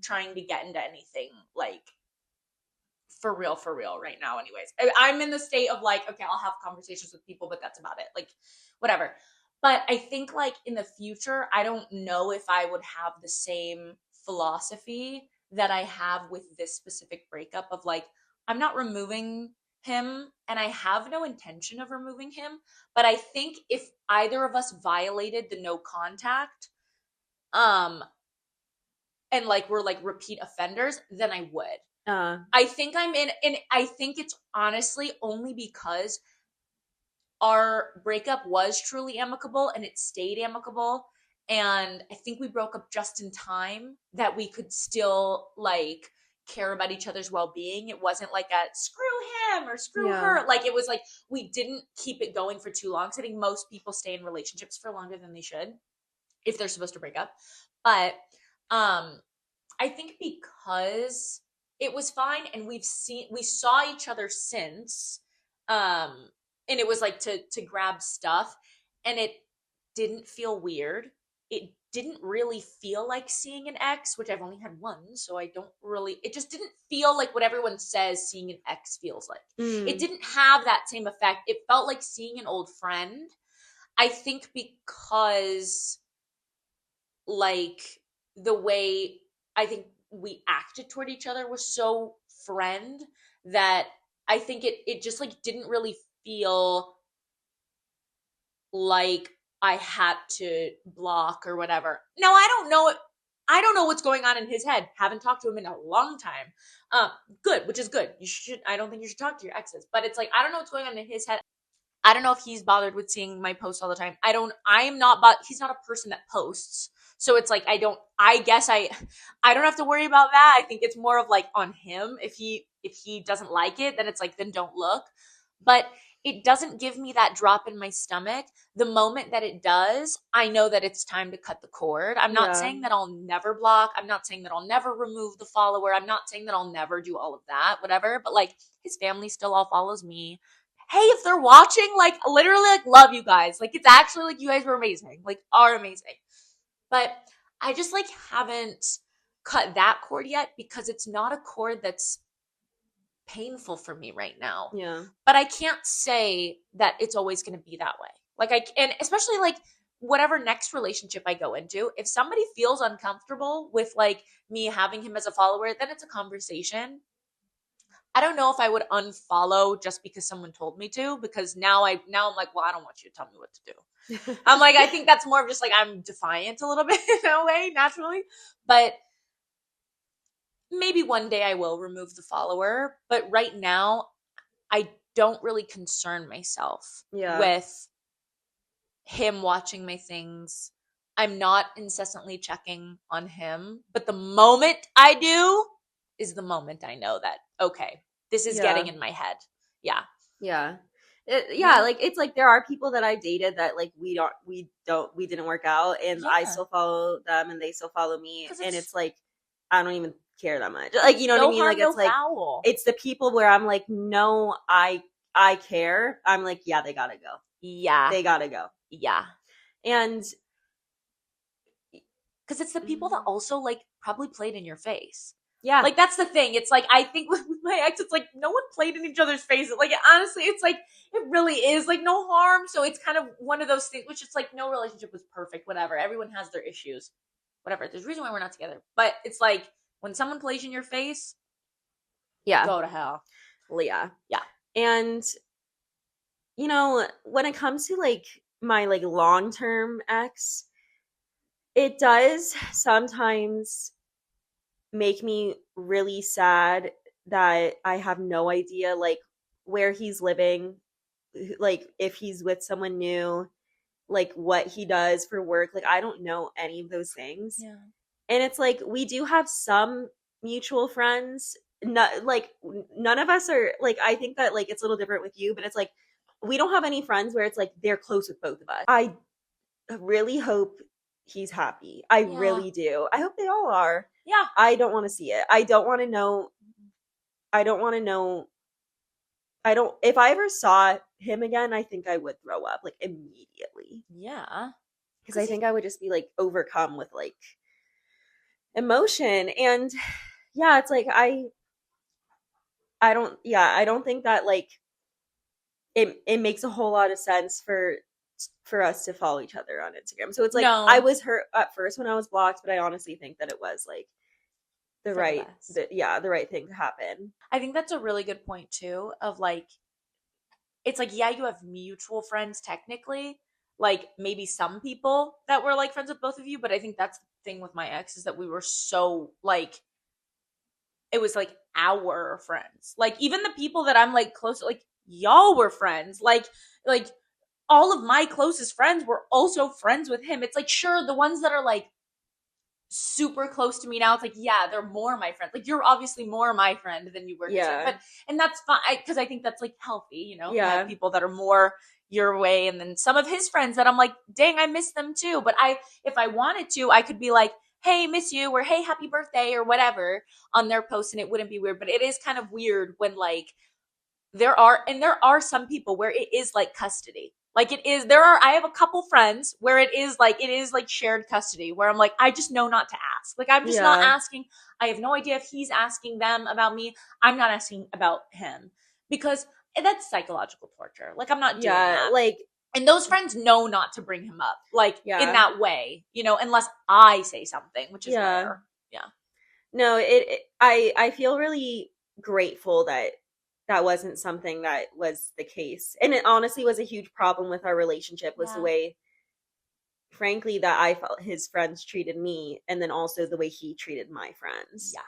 trying to get into anything like for real right now anyways. I'm in the state of like okay, I'll have conversations with people but that's about it. Like whatever. But I think like in the future, I don't know if I would have the same philosophy that I have with this specific breakup of like I'm not removing him and I have no intention of removing him, but I think if either of us violated the no contact um and like we're like repeat offenders, then I would. Uh I think I'm in and I think it's honestly only because our breakup was truly amicable and it stayed amicable and I think we broke up just in time that we could still like care about each other's well-being. It wasn't like a screw him or screw yeah. her. Like it was like we didn't keep it going for too long. So I think most people stay in relationships for longer than they should if they're supposed to break up. But um I think because it was fine and we saw each other since um and it was like to grab stuff and it didn't feel weird. It didn't really feel like seeing an ex, which I've only had one, so I don't really it just didn't feel like what everyone says seeing an ex feels like. It Mm. didn't have that same effect. It felt like seeing an old friend. I think because like the way I think we acted toward each other was so friend that I think it just like didn't really feel like I had to block or whatever. Now I don't know what's going on in his head. Haven't talked to him in a long time. Good, which is good. You should. I don't think you should talk to your exes, but it's like I don't know what's going on in his head. I don't know if he's bothered with seeing my posts all the time. I don't. I am not. But he's not a person that posts, So it's like I guess I don't have to worry about that. I think it's more of like on him. If he doesn't like it, then it's like then don't look. But it doesn't give me that drop in my stomach. The moment that it does, I know that it's time to cut the cord. I'm not Yeah. saying that I'll never block. I'm not saying that I'll never remove the follower. I'm not saying that I'll never do all of that, whatever. But like his family still all follows me. Hey, if they're watching, like literally like love you guys. Like it's actually like you guys were amazing. Like are amazing. But I just like haven't cut that cord yet because it's not a cord that's painful for me right now. Yeah. But I can't say that it's always going to be that way. Like and especially like whatever next relationship I go into, if somebody feels uncomfortable with like me having him as a follower, then it's a conversation. I don't know if I would unfollow just because someone told me to, because now I'm like, well, I don't want you to tell me what to do. I'm like, I think that's more of just like I'm defiant a little bit in a way, naturally. But maybe one day I will remove the follower. But right now, I don't really concern myself Yeah. with him watching my things. I'm not incessantly checking on him. But the moment I do is the moment I know that, okay, this is getting Yeah. in my head. Yeah. Yeah. Yeah. Like it's like there are people that I dated that like we didn't work out, and I Yeah. still follow them and they still follow me, Because and it's it's like I don't even care that much. Like, you know what I no mean? Like harm, no it's like foul. it's the people where I'm like, no, I care. I'm like, yeah, they gotta go. Yeah. They gotta go. Yeah. And Because it's the people that also like probably played in your face. yeah. Like that's the thing. It's like I think with my ex, it's like no one played in each other's faces. Like honestly, it's like it really is like no harm. So it's kind of one of those things, which is like no relationship was perfect. Whatever. Everyone has their issues. Whatever. There's a reason why we're not together. But it's like when someone plays in your face, Yeah. go to hell. Yeah. Yeah. And when it comes to like my like long-term ex, it does sometimes make me really sad that I have no idea like where he's living, like if he's with someone new, like what he does for work. Like I don't know any of those things. Yeah. And it's like we do have some mutual friends. Not like none of us are like I think that like it's a little different with you, but it's like we don't have any friends where it's like they're close with both of us. I really hope he's happy. I Yeah. really do. I hope they all are. Yeah. I don't want to see it. I don't want to know. I don't want to know. I don't. If I ever saw him again, I think I would throw up like immediately Yeah. because I think I would just be like overcome with like emotion. And yeah, it's like I don't. Yeah, I don't think that like it makes a whole lot of sense for us to follow each other on Instagram. So it's like I No. was hurt at first when I was blocked, but I honestly think that it was like For the best. the right thing to happen. I think that's a really good point too. Of like it's like, yeah, you have mutual friends technically, like maybe some people that were like friends with both of you, but I think that's the thing with my ex is that we were so like it was like our friends. Like even the people that I'm like close, like y'all were friends. Like all of my closest friends were also friends with him. It's like sure the ones that are like super close to me now, it's like yeah, they're more my friend. Like you're obviously more my friend than you were his friend. Yeah. But and that's fine because I think that's like healthy, to have Yeah. people that are more your way, and then some of his friends that I'm like dang, I miss them too. But if I wanted to, I could be like hey, miss you, or hey, happy birthday, or whatever on their post, and it wouldn't be weird. But it is kind of weird when like there are some people where it is like custody. Like it is I have a couple friends where it is like shared custody where I'm like I just know not to ask. Like I'm just not Yeah. asking. I have no idea if he's asking them about me. I'm not asking about him because that's psychological torture. Like I'm not doing Yeah. that. Like And those friends know not to bring him up like in yeah. that way, unless I say something, which is Yeah. rare. Yeah. No, I feel really grateful that that wasn't something that was the case. And it honestly was a huge problem with our relationship was the Yeah. way frankly that I felt his friends treated me and then also the way he treated my friends. Yeah.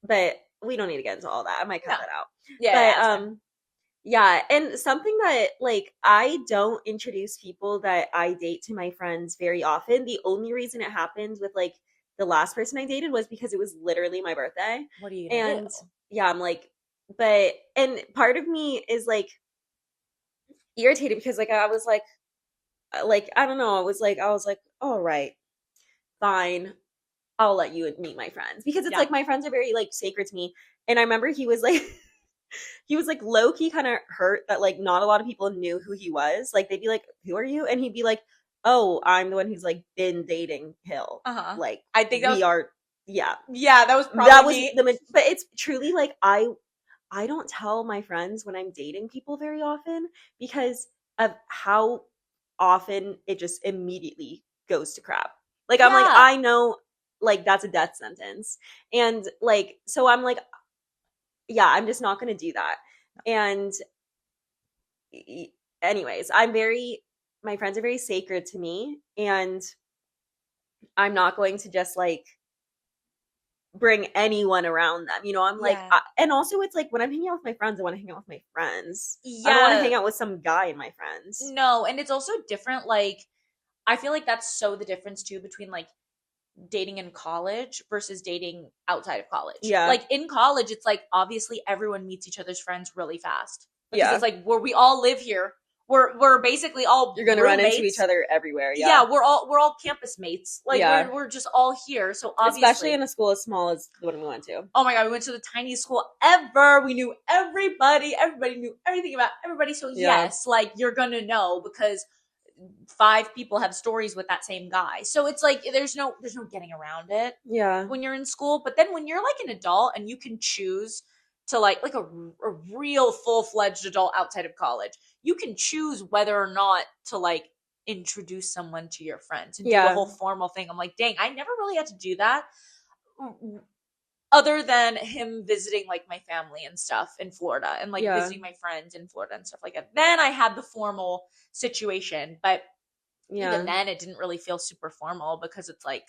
But we don't need to get into all that. I might cut No. that out. Yeah, But that's fine. Yeah, and something that like I don't introduce people that I date to my friends very often. The only reason it happened with like the last person I dated was because it was literally my birthday. What are you gonna do? And yeah, I'm like, but and part of me is like irritated because like I was like I don't know, I was like, all right, fine. I'll let you meet my friends because it's Yeah. like my friends are very like sacred to me. And I remember he was like he was like low key kind of hurt that like not a lot of people knew who he was. Like they'd be like, "Who are you?" And he'd be like, "Oh, I'm the one who's like been dating Hill. Uh-huh. Like I think that was we are, yeah." yeah, that was That probably was me. but it's truly like I don't tell my friends when I'm dating people very often because of how often it just immediately goes to crap. Like I'm like Yeah. I know like that's a death sentence. And like so I'm like yeah, I'm just not going to do that. And anyways, my friends are very sacred to me and I'm not going to just like bring anyone around them. You know, I'm like Yeah. and also it's like when I'm hanging out with my friends, I want to hang out with my friends. I don't want to Yeah. hang out with some guy and my friends. No, and it's also different. Like, I feel like that's so the difference too between like dating in college versus dating outside of college. Yeah. Like in college, it's like obviously everyone meets each other's friends really fast because it's Yeah. like where we all live here. We're basically all You're going to run into each roommates. other everywhere, yeah. Yeah, we're all campus mates. Like Yeah. we're just all here. So Especially obviously, in a school as small as the one we went to. oh my god, we went to the tiniest school ever. We knew everybody. Everybody knew everything about everybody. So Yeah. yes, like you're gonna know because five people have stories with that same guy. So it's like there's no getting around it Yeah. when you're in school. But then when you're like an adult and you can choose to like a real full-fledged adult outside of college, you can choose whether or not to like introduce someone to your friends and do a Yeah. whole formal thing. I'm like, dang, I never really had to do that other than him visiting like my family and stuff in Florida and like Yeah. visiting my friends in Florida and stuff like that. Then I had the formal situation, but even Yeah. then it didn't really feel super formal because it's like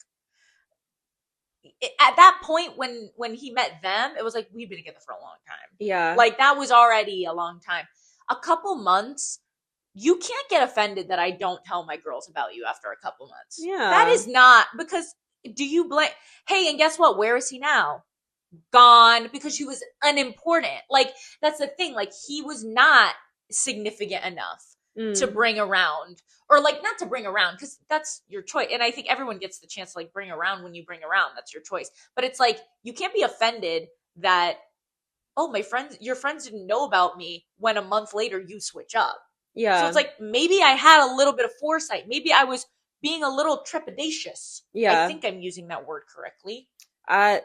at that point when he met them, it was like we've been together for a long time. Yeah. Like that was already a long time. A couple months, you can't get offended that I don't tell my girls about you after a couple months. That Yeah. is not because do you blame hey, and guess what? Where is he now? Gone because he was unimportant. Like that's the thing. Like he was not significant enough to Mm. bring around or like not to bring around because that's your choice. And I think everyone gets the chance to like bring around when you bring around. That's your choice. But it's like you can't be offended that oh my friends your friends didn't know about me when a month later you switch up. So it's Yeah. like maybe I had a little bit of foresight. Maybe I was being a little trepidatious. I Yeah. think I'm using that word correctly. I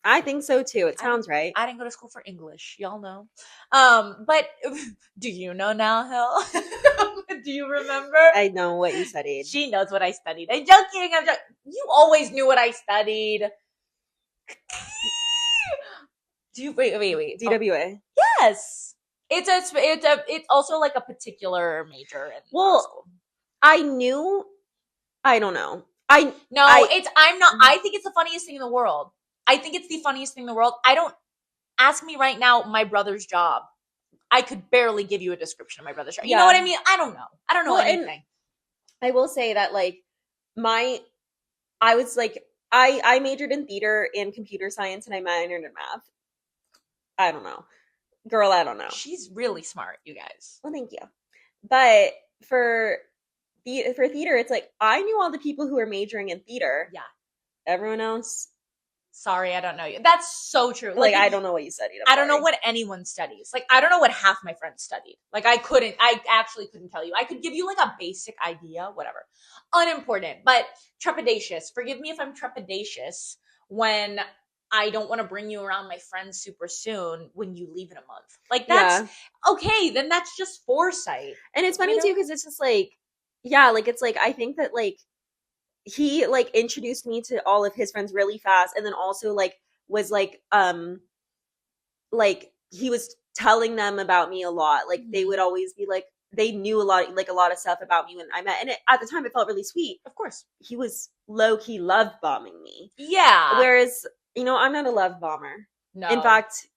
I think so too. It I didn't sounds right. I didn't go to school for English, y'all know. But do you know now, Hill? Do you remember? I know what you studied. She knows what I studied. I'm joking. I'm joking. You always knew what I studied. Do you wait? Oh, DWA. yes. It's also like a particular major in our Well, school. I knew. I don't know. I No, I I'm not. I think it's the funniest thing in the world. I think it's the funniest thing in the world. I don't ask me right now my brother's job. I could barely give you a description of my brother's job. You know what I yeah. mean? I don't know. I don't know Well, and anything. I will say that like my I was like I majored in theater and computer science and I minored in math. I don't know. Girl, I don't know. She's really smart, you guys. Well, thank you. But for for theater, it's like I knew all the people who were majoring in theater. Yeah. Everyone else, Sorry, I don't know you. That's so true. like I don't know what you studied. I'm I don't know sorry. what anyone studies. Like I don't know what half my friends studied. Like I actually couldn't tell you. I could give you like a basic idea, whatever. Unimportant, but trepidatious. Forgive me if I'm trepidatious when I don't want to bring you around my friends super soon when you leave in a month. Like that's Yeah. okay, then that's just foresight. And it's funny You too know? because it's just like yeah, like it's like I think that like he like introduced me to all of his friends really fast and then also like was like he was telling them about me a lot. Like they would always be like they knew a lot of stuff about me when I met and at the time it felt really sweet. Of course. He was low key love bombing me. Yeah. Whereas, you know, I'm not a love bomber. In No. fact,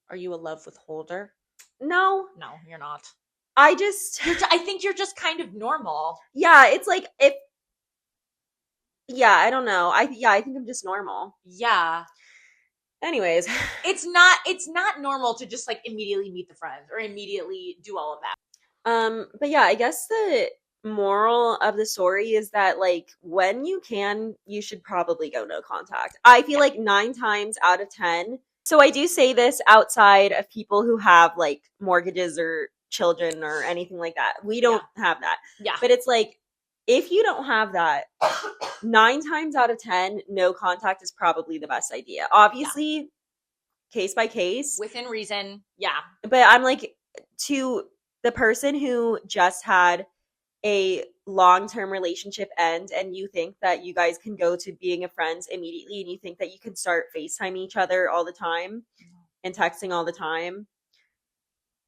Are you a love withholder? No, No, you're not. I just, I think you're just kind of normal. yeah, it's like if, yeah, I don't know. I think I'm just normal. Yeah. Anyways, It's not normal to just like immediately meet the friends or immediately do all of that. but yeah, I guess the moral of the story is that like when you can, you should probably go no contact. I feel Yeah. like 9 times out of 10. So I do say this outside of people who have like mortgages or children or anything like that. We Yeah. don't have that. Yeah. But it's like if you don't have that, 9 times out of 10, no contact is probably the best idea. Yeah. Obviously, case by case. Within reason. Yeah. But I'm like, to the person who just had a long-term relationship end and you think that you guys can go to being a friends immediately and you think that you can start FaceTiming each other all the time and texting all the time,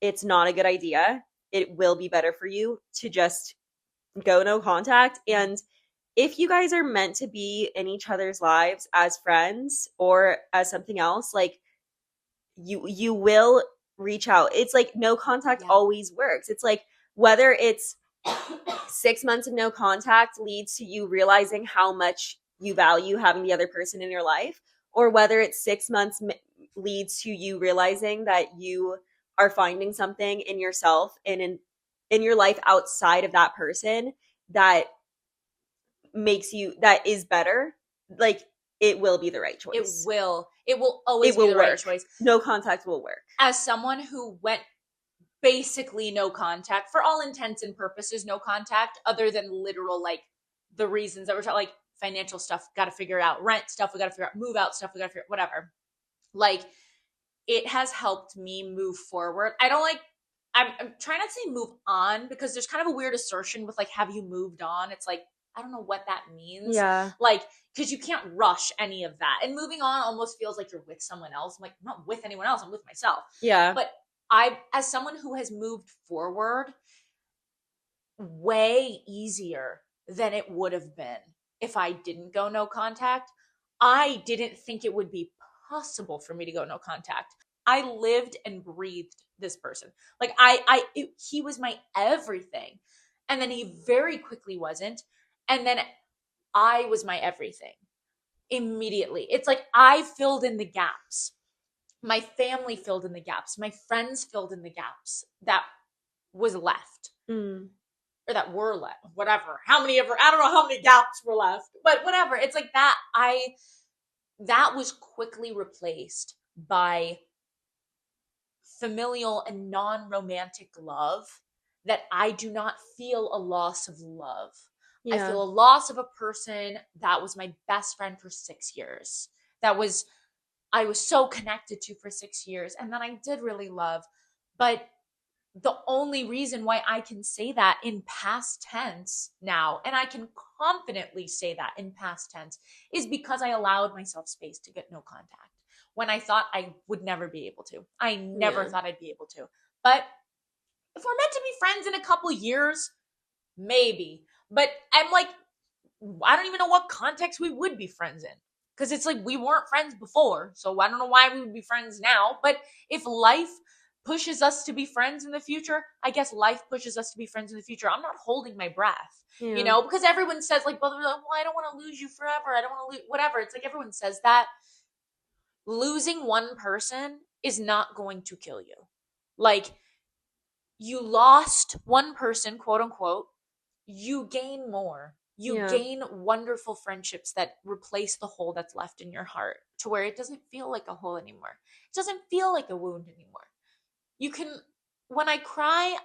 it's not a good idea. It will be better for you to just go no contact. And if you guys are meant to be in each other's lives as friends or as something else, like you will reach out. It's like no contact Yeah. always works. It's like whether it's 6 months of no contact leads to you realizing how much you value having the other person in your life, or whether it's 6 months leads to you realizing that you are finding something in yourself and in your life outside of that person that makes you that is better. Like it will be the right It choice. will. It will always It will be the work. right choice. No contact will work. As someone who went basically no contact, for all intents and purposes, no contact, other than literal like the reasons that we're talking, like financial stuff, got to figure out, rent stuff, we got to figure out, move out stuff, we got to figure out, whatever. Like it has helped me move forward. I don't like. I'm trying not to say move on because there's kind of a weird assertion with like, have you moved on? It's like I don't know what that means. Yeah. Like because you can't rush any of that. And moving on almost feels like you're with someone else. I'm like, I'm not with anyone else. I'm with myself. Yeah. But as someone who has moved forward, way easier than it would have been if I didn't go no contact. I didn't think it would be possible for me to go no contact. I lived and breathed this person. Like he was my everything. And then he very quickly wasn't. And then I was my everything immediately. It's like I filled in the gaps. My family filled in the gaps. My friends filled in the gaps that was left. Or that were left, whatever. How many ever, I don't know how many gaps were left, but whatever. It's like that was quickly replaced by familial and non-romantic love that I do not feel a loss of love. Yeah. I feel a loss of a person that was my best friend for 6 years. I was so connected to for 6 years. And then I did really love, but the only reason why I can say that in past tense now, and I can confidently say that in past tense, is because I allowed myself space to get no contact when I thought I would never be able to. I never thought I'd be able to. But if we're meant to be friends in a couple years, maybe. But I'm like, I don't even know what context we would be friends in. Because it's like we weren't friends before. So I don't know why we would be friends now. But if life pushes us to be friends in the future, I guess life pushes us to be friends in the future. I'm not holding my breath, you know, because everyone says like, well, I don't want to lose you forever. I don't want to lose, whatever. It's like everyone says that. Losing one person is not going to kill you. Like you lost one person, quote unquote, you gain more. You gain wonderful friendships that replace the hole that's left in your heart to where it doesn't feel like a hole anymore. It doesn't feel like a wound anymore. You can, when I cry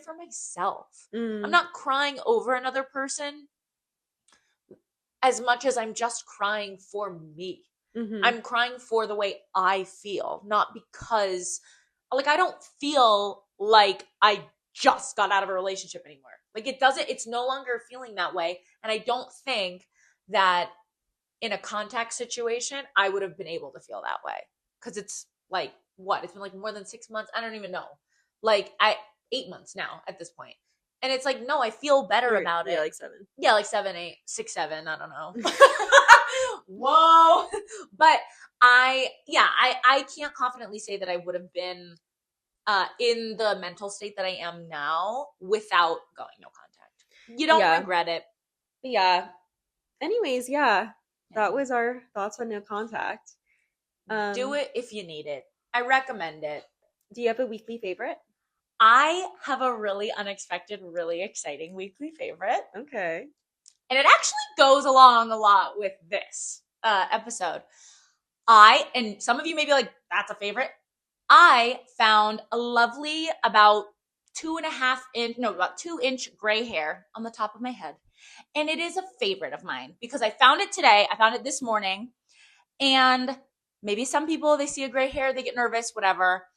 for myself. I'm not crying over another person as much as I'm just crying for me. I'm crying for the way I feel, not because, like, I don't feel like I just got out of a relationship anymore. Like, it's no longer feeling that way. And I don't think that in a contact situation, I would have been able to feel that way. Because it's like, what? It's been like more than 6 months. I don't even know. Like 8 months now at this point. And it's like, no, I feel better about it. Yeah, like 7. Yeah, like 7, 8, 6, 7. I don't know. Whoa. But I can't confidently say that I would have been in the mental state that I am now without going no contact. You don't Yeah. regret it. But yeah. Anyways, yeah. Yeah. That was our thoughts on no contact. Do it if you need it. I recommend it. Do you have a weekly favorite? I have a really unexpected, really exciting weekly favorite. Okay. And it actually goes along a lot with this episode. And some of you may be like, that's a favorite. I found a lovely, about 2.5 inch gray hair on the top of my head. And it is a favorite of mine because I found it today. I found it this morning. And maybe some people, they see a gray hair, they get nervous, whatever.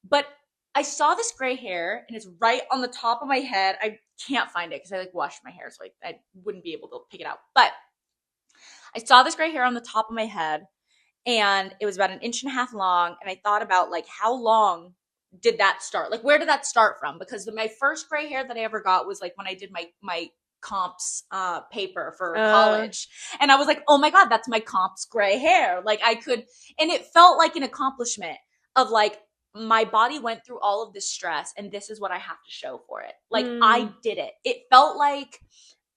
But I saw this gray hair and it's right on the top of my head. I can't find it because I washed my hair, so I wouldn't be able to pick it out. But I saw this gray hair on the top of my head and it was about 1.5 inches long. And I thought about like, how long did that start? Like, where did that start from? Because my first gray hair that I ever got was like when I did my comps paper for college. And I was like, oh my God, that's my comps gray hair. Like and it felt like an accomplishment of like, my body went through all of this stress and this is what I have to show for it. Like I did it. It felt like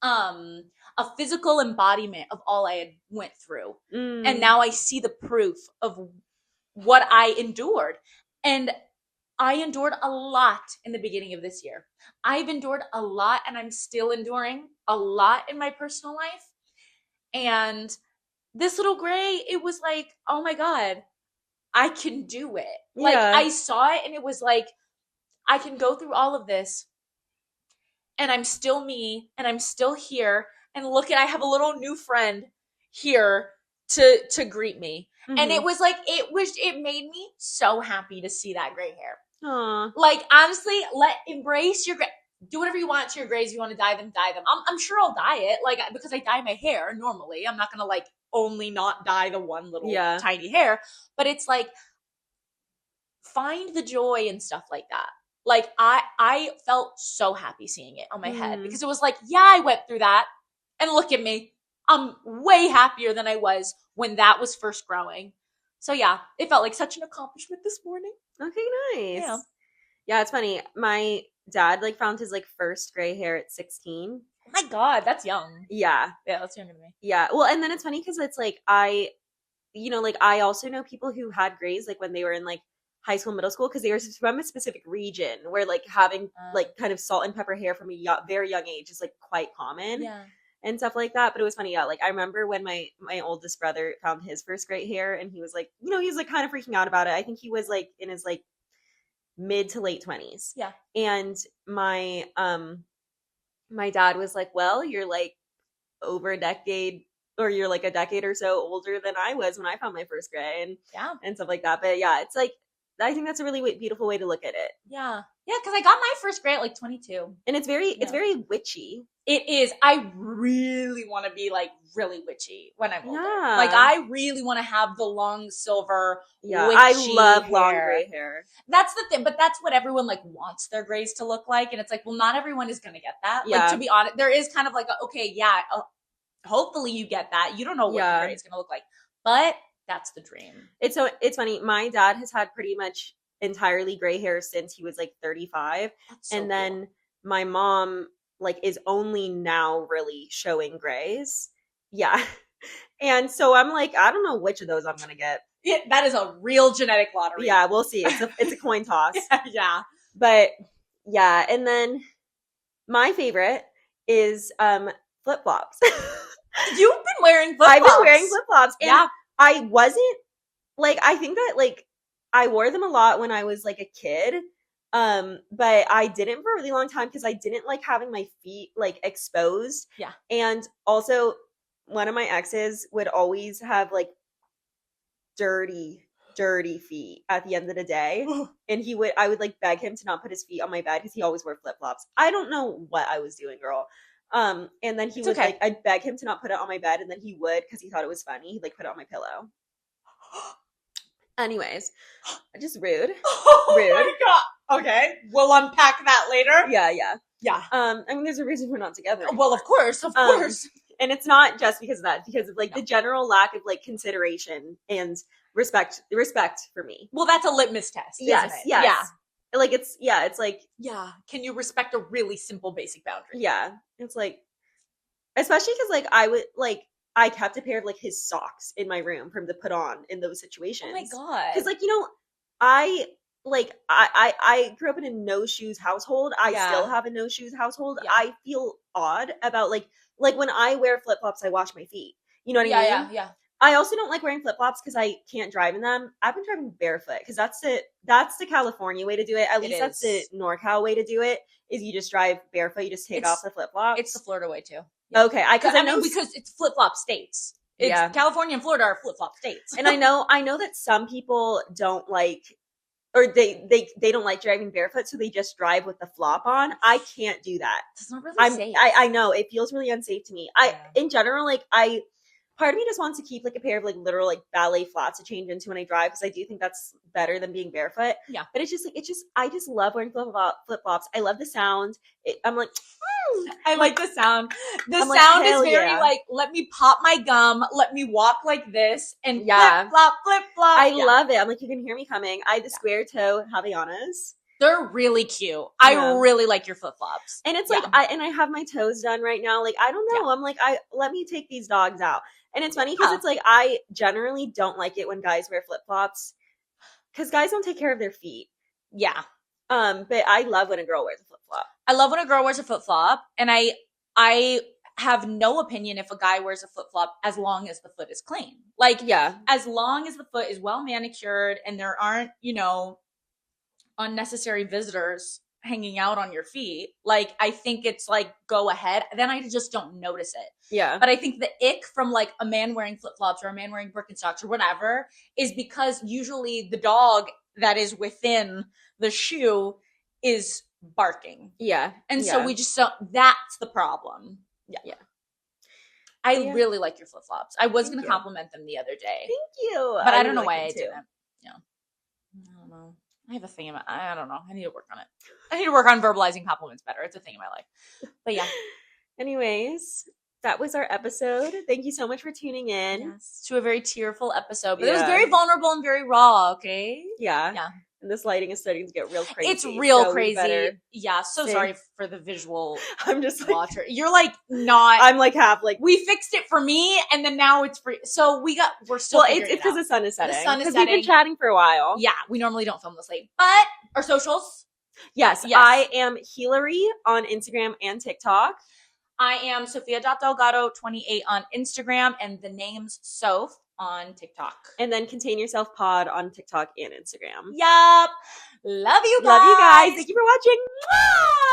a physical embodiment of all I had went through. And now I see the proof of what I endured. And I endured a lot in the beginning of this year. I've endured a lot and I'm still enduring a lot in my personal life. And this little gray, it was like, oh my God, I can do it. Like I saw it and it was like, I can go through all of this and I'm still me and I'm still here. And look I have a little new friend here to greet me. And it was like, it made me so happy to see that gray hair. Aww. Like, honestly, embrace your gray. Do whatever you want to your grays. If you want to dye them, dye them. I'm sure I'll dye it, like, because I dye my hair normally. I'm not gonna like only not dye the one little tiny hair. But it's like, find the joy and stuff like that. Like I felt so happy seeing it on my head because it was like, yeah, I went through that, and look at me. I'm way happier than I was when that was first growing. So yeah, it felt like such an accomplishment this morning. Okay, nice. Yeah, it's funny. My dad like found his like first gray hair at 16. Oh my God, that's young. Yeah, that's younger than me. Yeah, well, and then it's funny because it's like I also know people who had grays like when they were in like high school, middle school, because they were from a specific region where like having like kind of salt and pepper hair from a very young age is like quite common. Yeah. And stuff like that. But it was funny. Yeah. Like I remember when my oldest brother found his first gray hair and he was like, he was like kind of freaking out about it. I think he was like in his like mid to late 20s. Yeah. And my dad was like, well, you're like over a decade, or you're like a decade or so older than I was when I found my first gray and stuff like that. But yeah, it's like, I think that's a really beautiful way to look at it. Yeah. Yeah, because I got my first gray at like 22. And it's very witchy. It is. I really want to be like really witchy when I'm older. Like I really want to have the long silver witchy I love hair. Long gray hair. That's the thing, but that's what everyone like wants their grays to look like. And it's like, well, not everyone is going to get that. Yeah. Like to be honest, there is kind of like, hopefully you get that. You don't know what your gray is going to look like. But that's the dream. It's funny. My dad has had pretty much entirely gray hair since he was like 35. That's so then my mom like is only now really showing grays. Yeah. And so I'm like, I don't know which of those I'm going to get. That is a real genetic lottery. Yeah, we'll see. It's a coin toss. Yeah. But yeah, and then my favorite is flip-flops. You've been wearing flip-flops. I've been wearing flip-flops. Yeah. I wasn't like, I think that like I wore them a lot when I was like a kid. But I didn't for a really long time because I didn't like having my feet like exposed. Yeah. And also one of my exes would always have like dirty feet at the end of the day. And I would like beg him to not put his feet on my bed because he always wore flip-flops. I don't know what I was doing, girl. And then he would like, I'd beg him to not put it on my bed, and then he would because he thought it was funny. He'd like put it on my pillow. Anyways, just rude. Oh my God. Okay, we'll unpack that later. Yeah. Yeah. I mean, there's a reason we're not together anymore. Well, of course. And it's not just because of that, because of like No. the general lack of like consideration and respect for me. Well, that's a litmus test, isn't Yes, it? yes. Like it's like Yeah. Can you respect a really simple basic boundary? yeah. It's like especially because like I kept a pair of like his socks in my room for him to put on in those situations. Oh my god. Because like, you know, I grew up in a no shoes household. I still have a no shoes household. Yeah. I feel odd about like when I wear flip flops, I wash my feet. You know what I mean? Yeah. I also don't like wearing flip flops because I can't drive in them. I've been driving barefoot because that's the California way to do it. At least that's the NorCal way to do it. Is you just drive barefoot. You just take off the flip flops. It's the Florida way too. Yeah. Okay, I know because it's flip flop states. It's California and Florida are flip flop states. And I know that some people don't like, or they don't like driving barefoot, so they just drive with the flop on. I can't do that. It's not really safe. I know it feels really unsafe to me. In general, like part of me just wants to keep like a pair of like literal like ballet flats to change into when I drive because I do think that's better than being barefoot. Yeah. But it's just like I just love wearing flip flops. I love the sound. I'm like, I like the sound. The I'm sound like, is very like, let me pop my gum, let me walk like this, and flip flop, flip flop. I love it. I'm like, you can hear me coming. I had the square toe Havaianas. They're really cute. I really like your flip flops. And it's like I have my toes done right now. Like I don't know. I'm like let me take these dogs out. And it's funny because it's like I generally don't like it when guys wear flip flops because guys don't take care of their feet. Yeah. But I love when a girl wears a flip flop. I love when a girl wears a flip flop, and I have no opinion if a guy wears a flip flop as long as the foot is clean. Like as long as the foot is well manicured and there aren't, you know, unnecessary visitors hanging out on your feet, like I think it's like go ahead. Then I just don't notice it. Yeah. But I think the ick from like a man wearing flip-flops or a man wearing Birkenstocks or whatever is because usually the dog that is within the shoe is barking. Yeah. And so we just don't, that's the problem. Yeah. I really like your flip-flops. I was going to compliment them the other day. Thank you. But I don't know why I didn't. Yeah. I don't know. I have a thing about, I don't know. I need to work on it. I need to work on verbalizing compliments better. It's a thing in my life. But yeah. Anyways, that was our episode. Thank you so much for tuning in. Yes, to a very tearful episode. But it was very vulnerable and very raw, okay? Yeah. And this lighting is starting to get real crazy. It's real crazy. Yeah, so sorry for the visual I'm just like, watcher. You're like not. I'm like half like. We fixed it for me and then now it's for. So we're still. Well, it's because the sun is setting. The sun is setting. We've been chatting for a while. Yeah, we normally don't film this late. But our socials. Yes. I am Hillary on Instagram and TikTok. I am Sophia.Delgado28 on Instagram and the name's Soph on TikTok. And then Contain Yourself Pod on TikTok and Instagram. Yup. Love you guys. Love you guys. Thank you for watching. Mwah!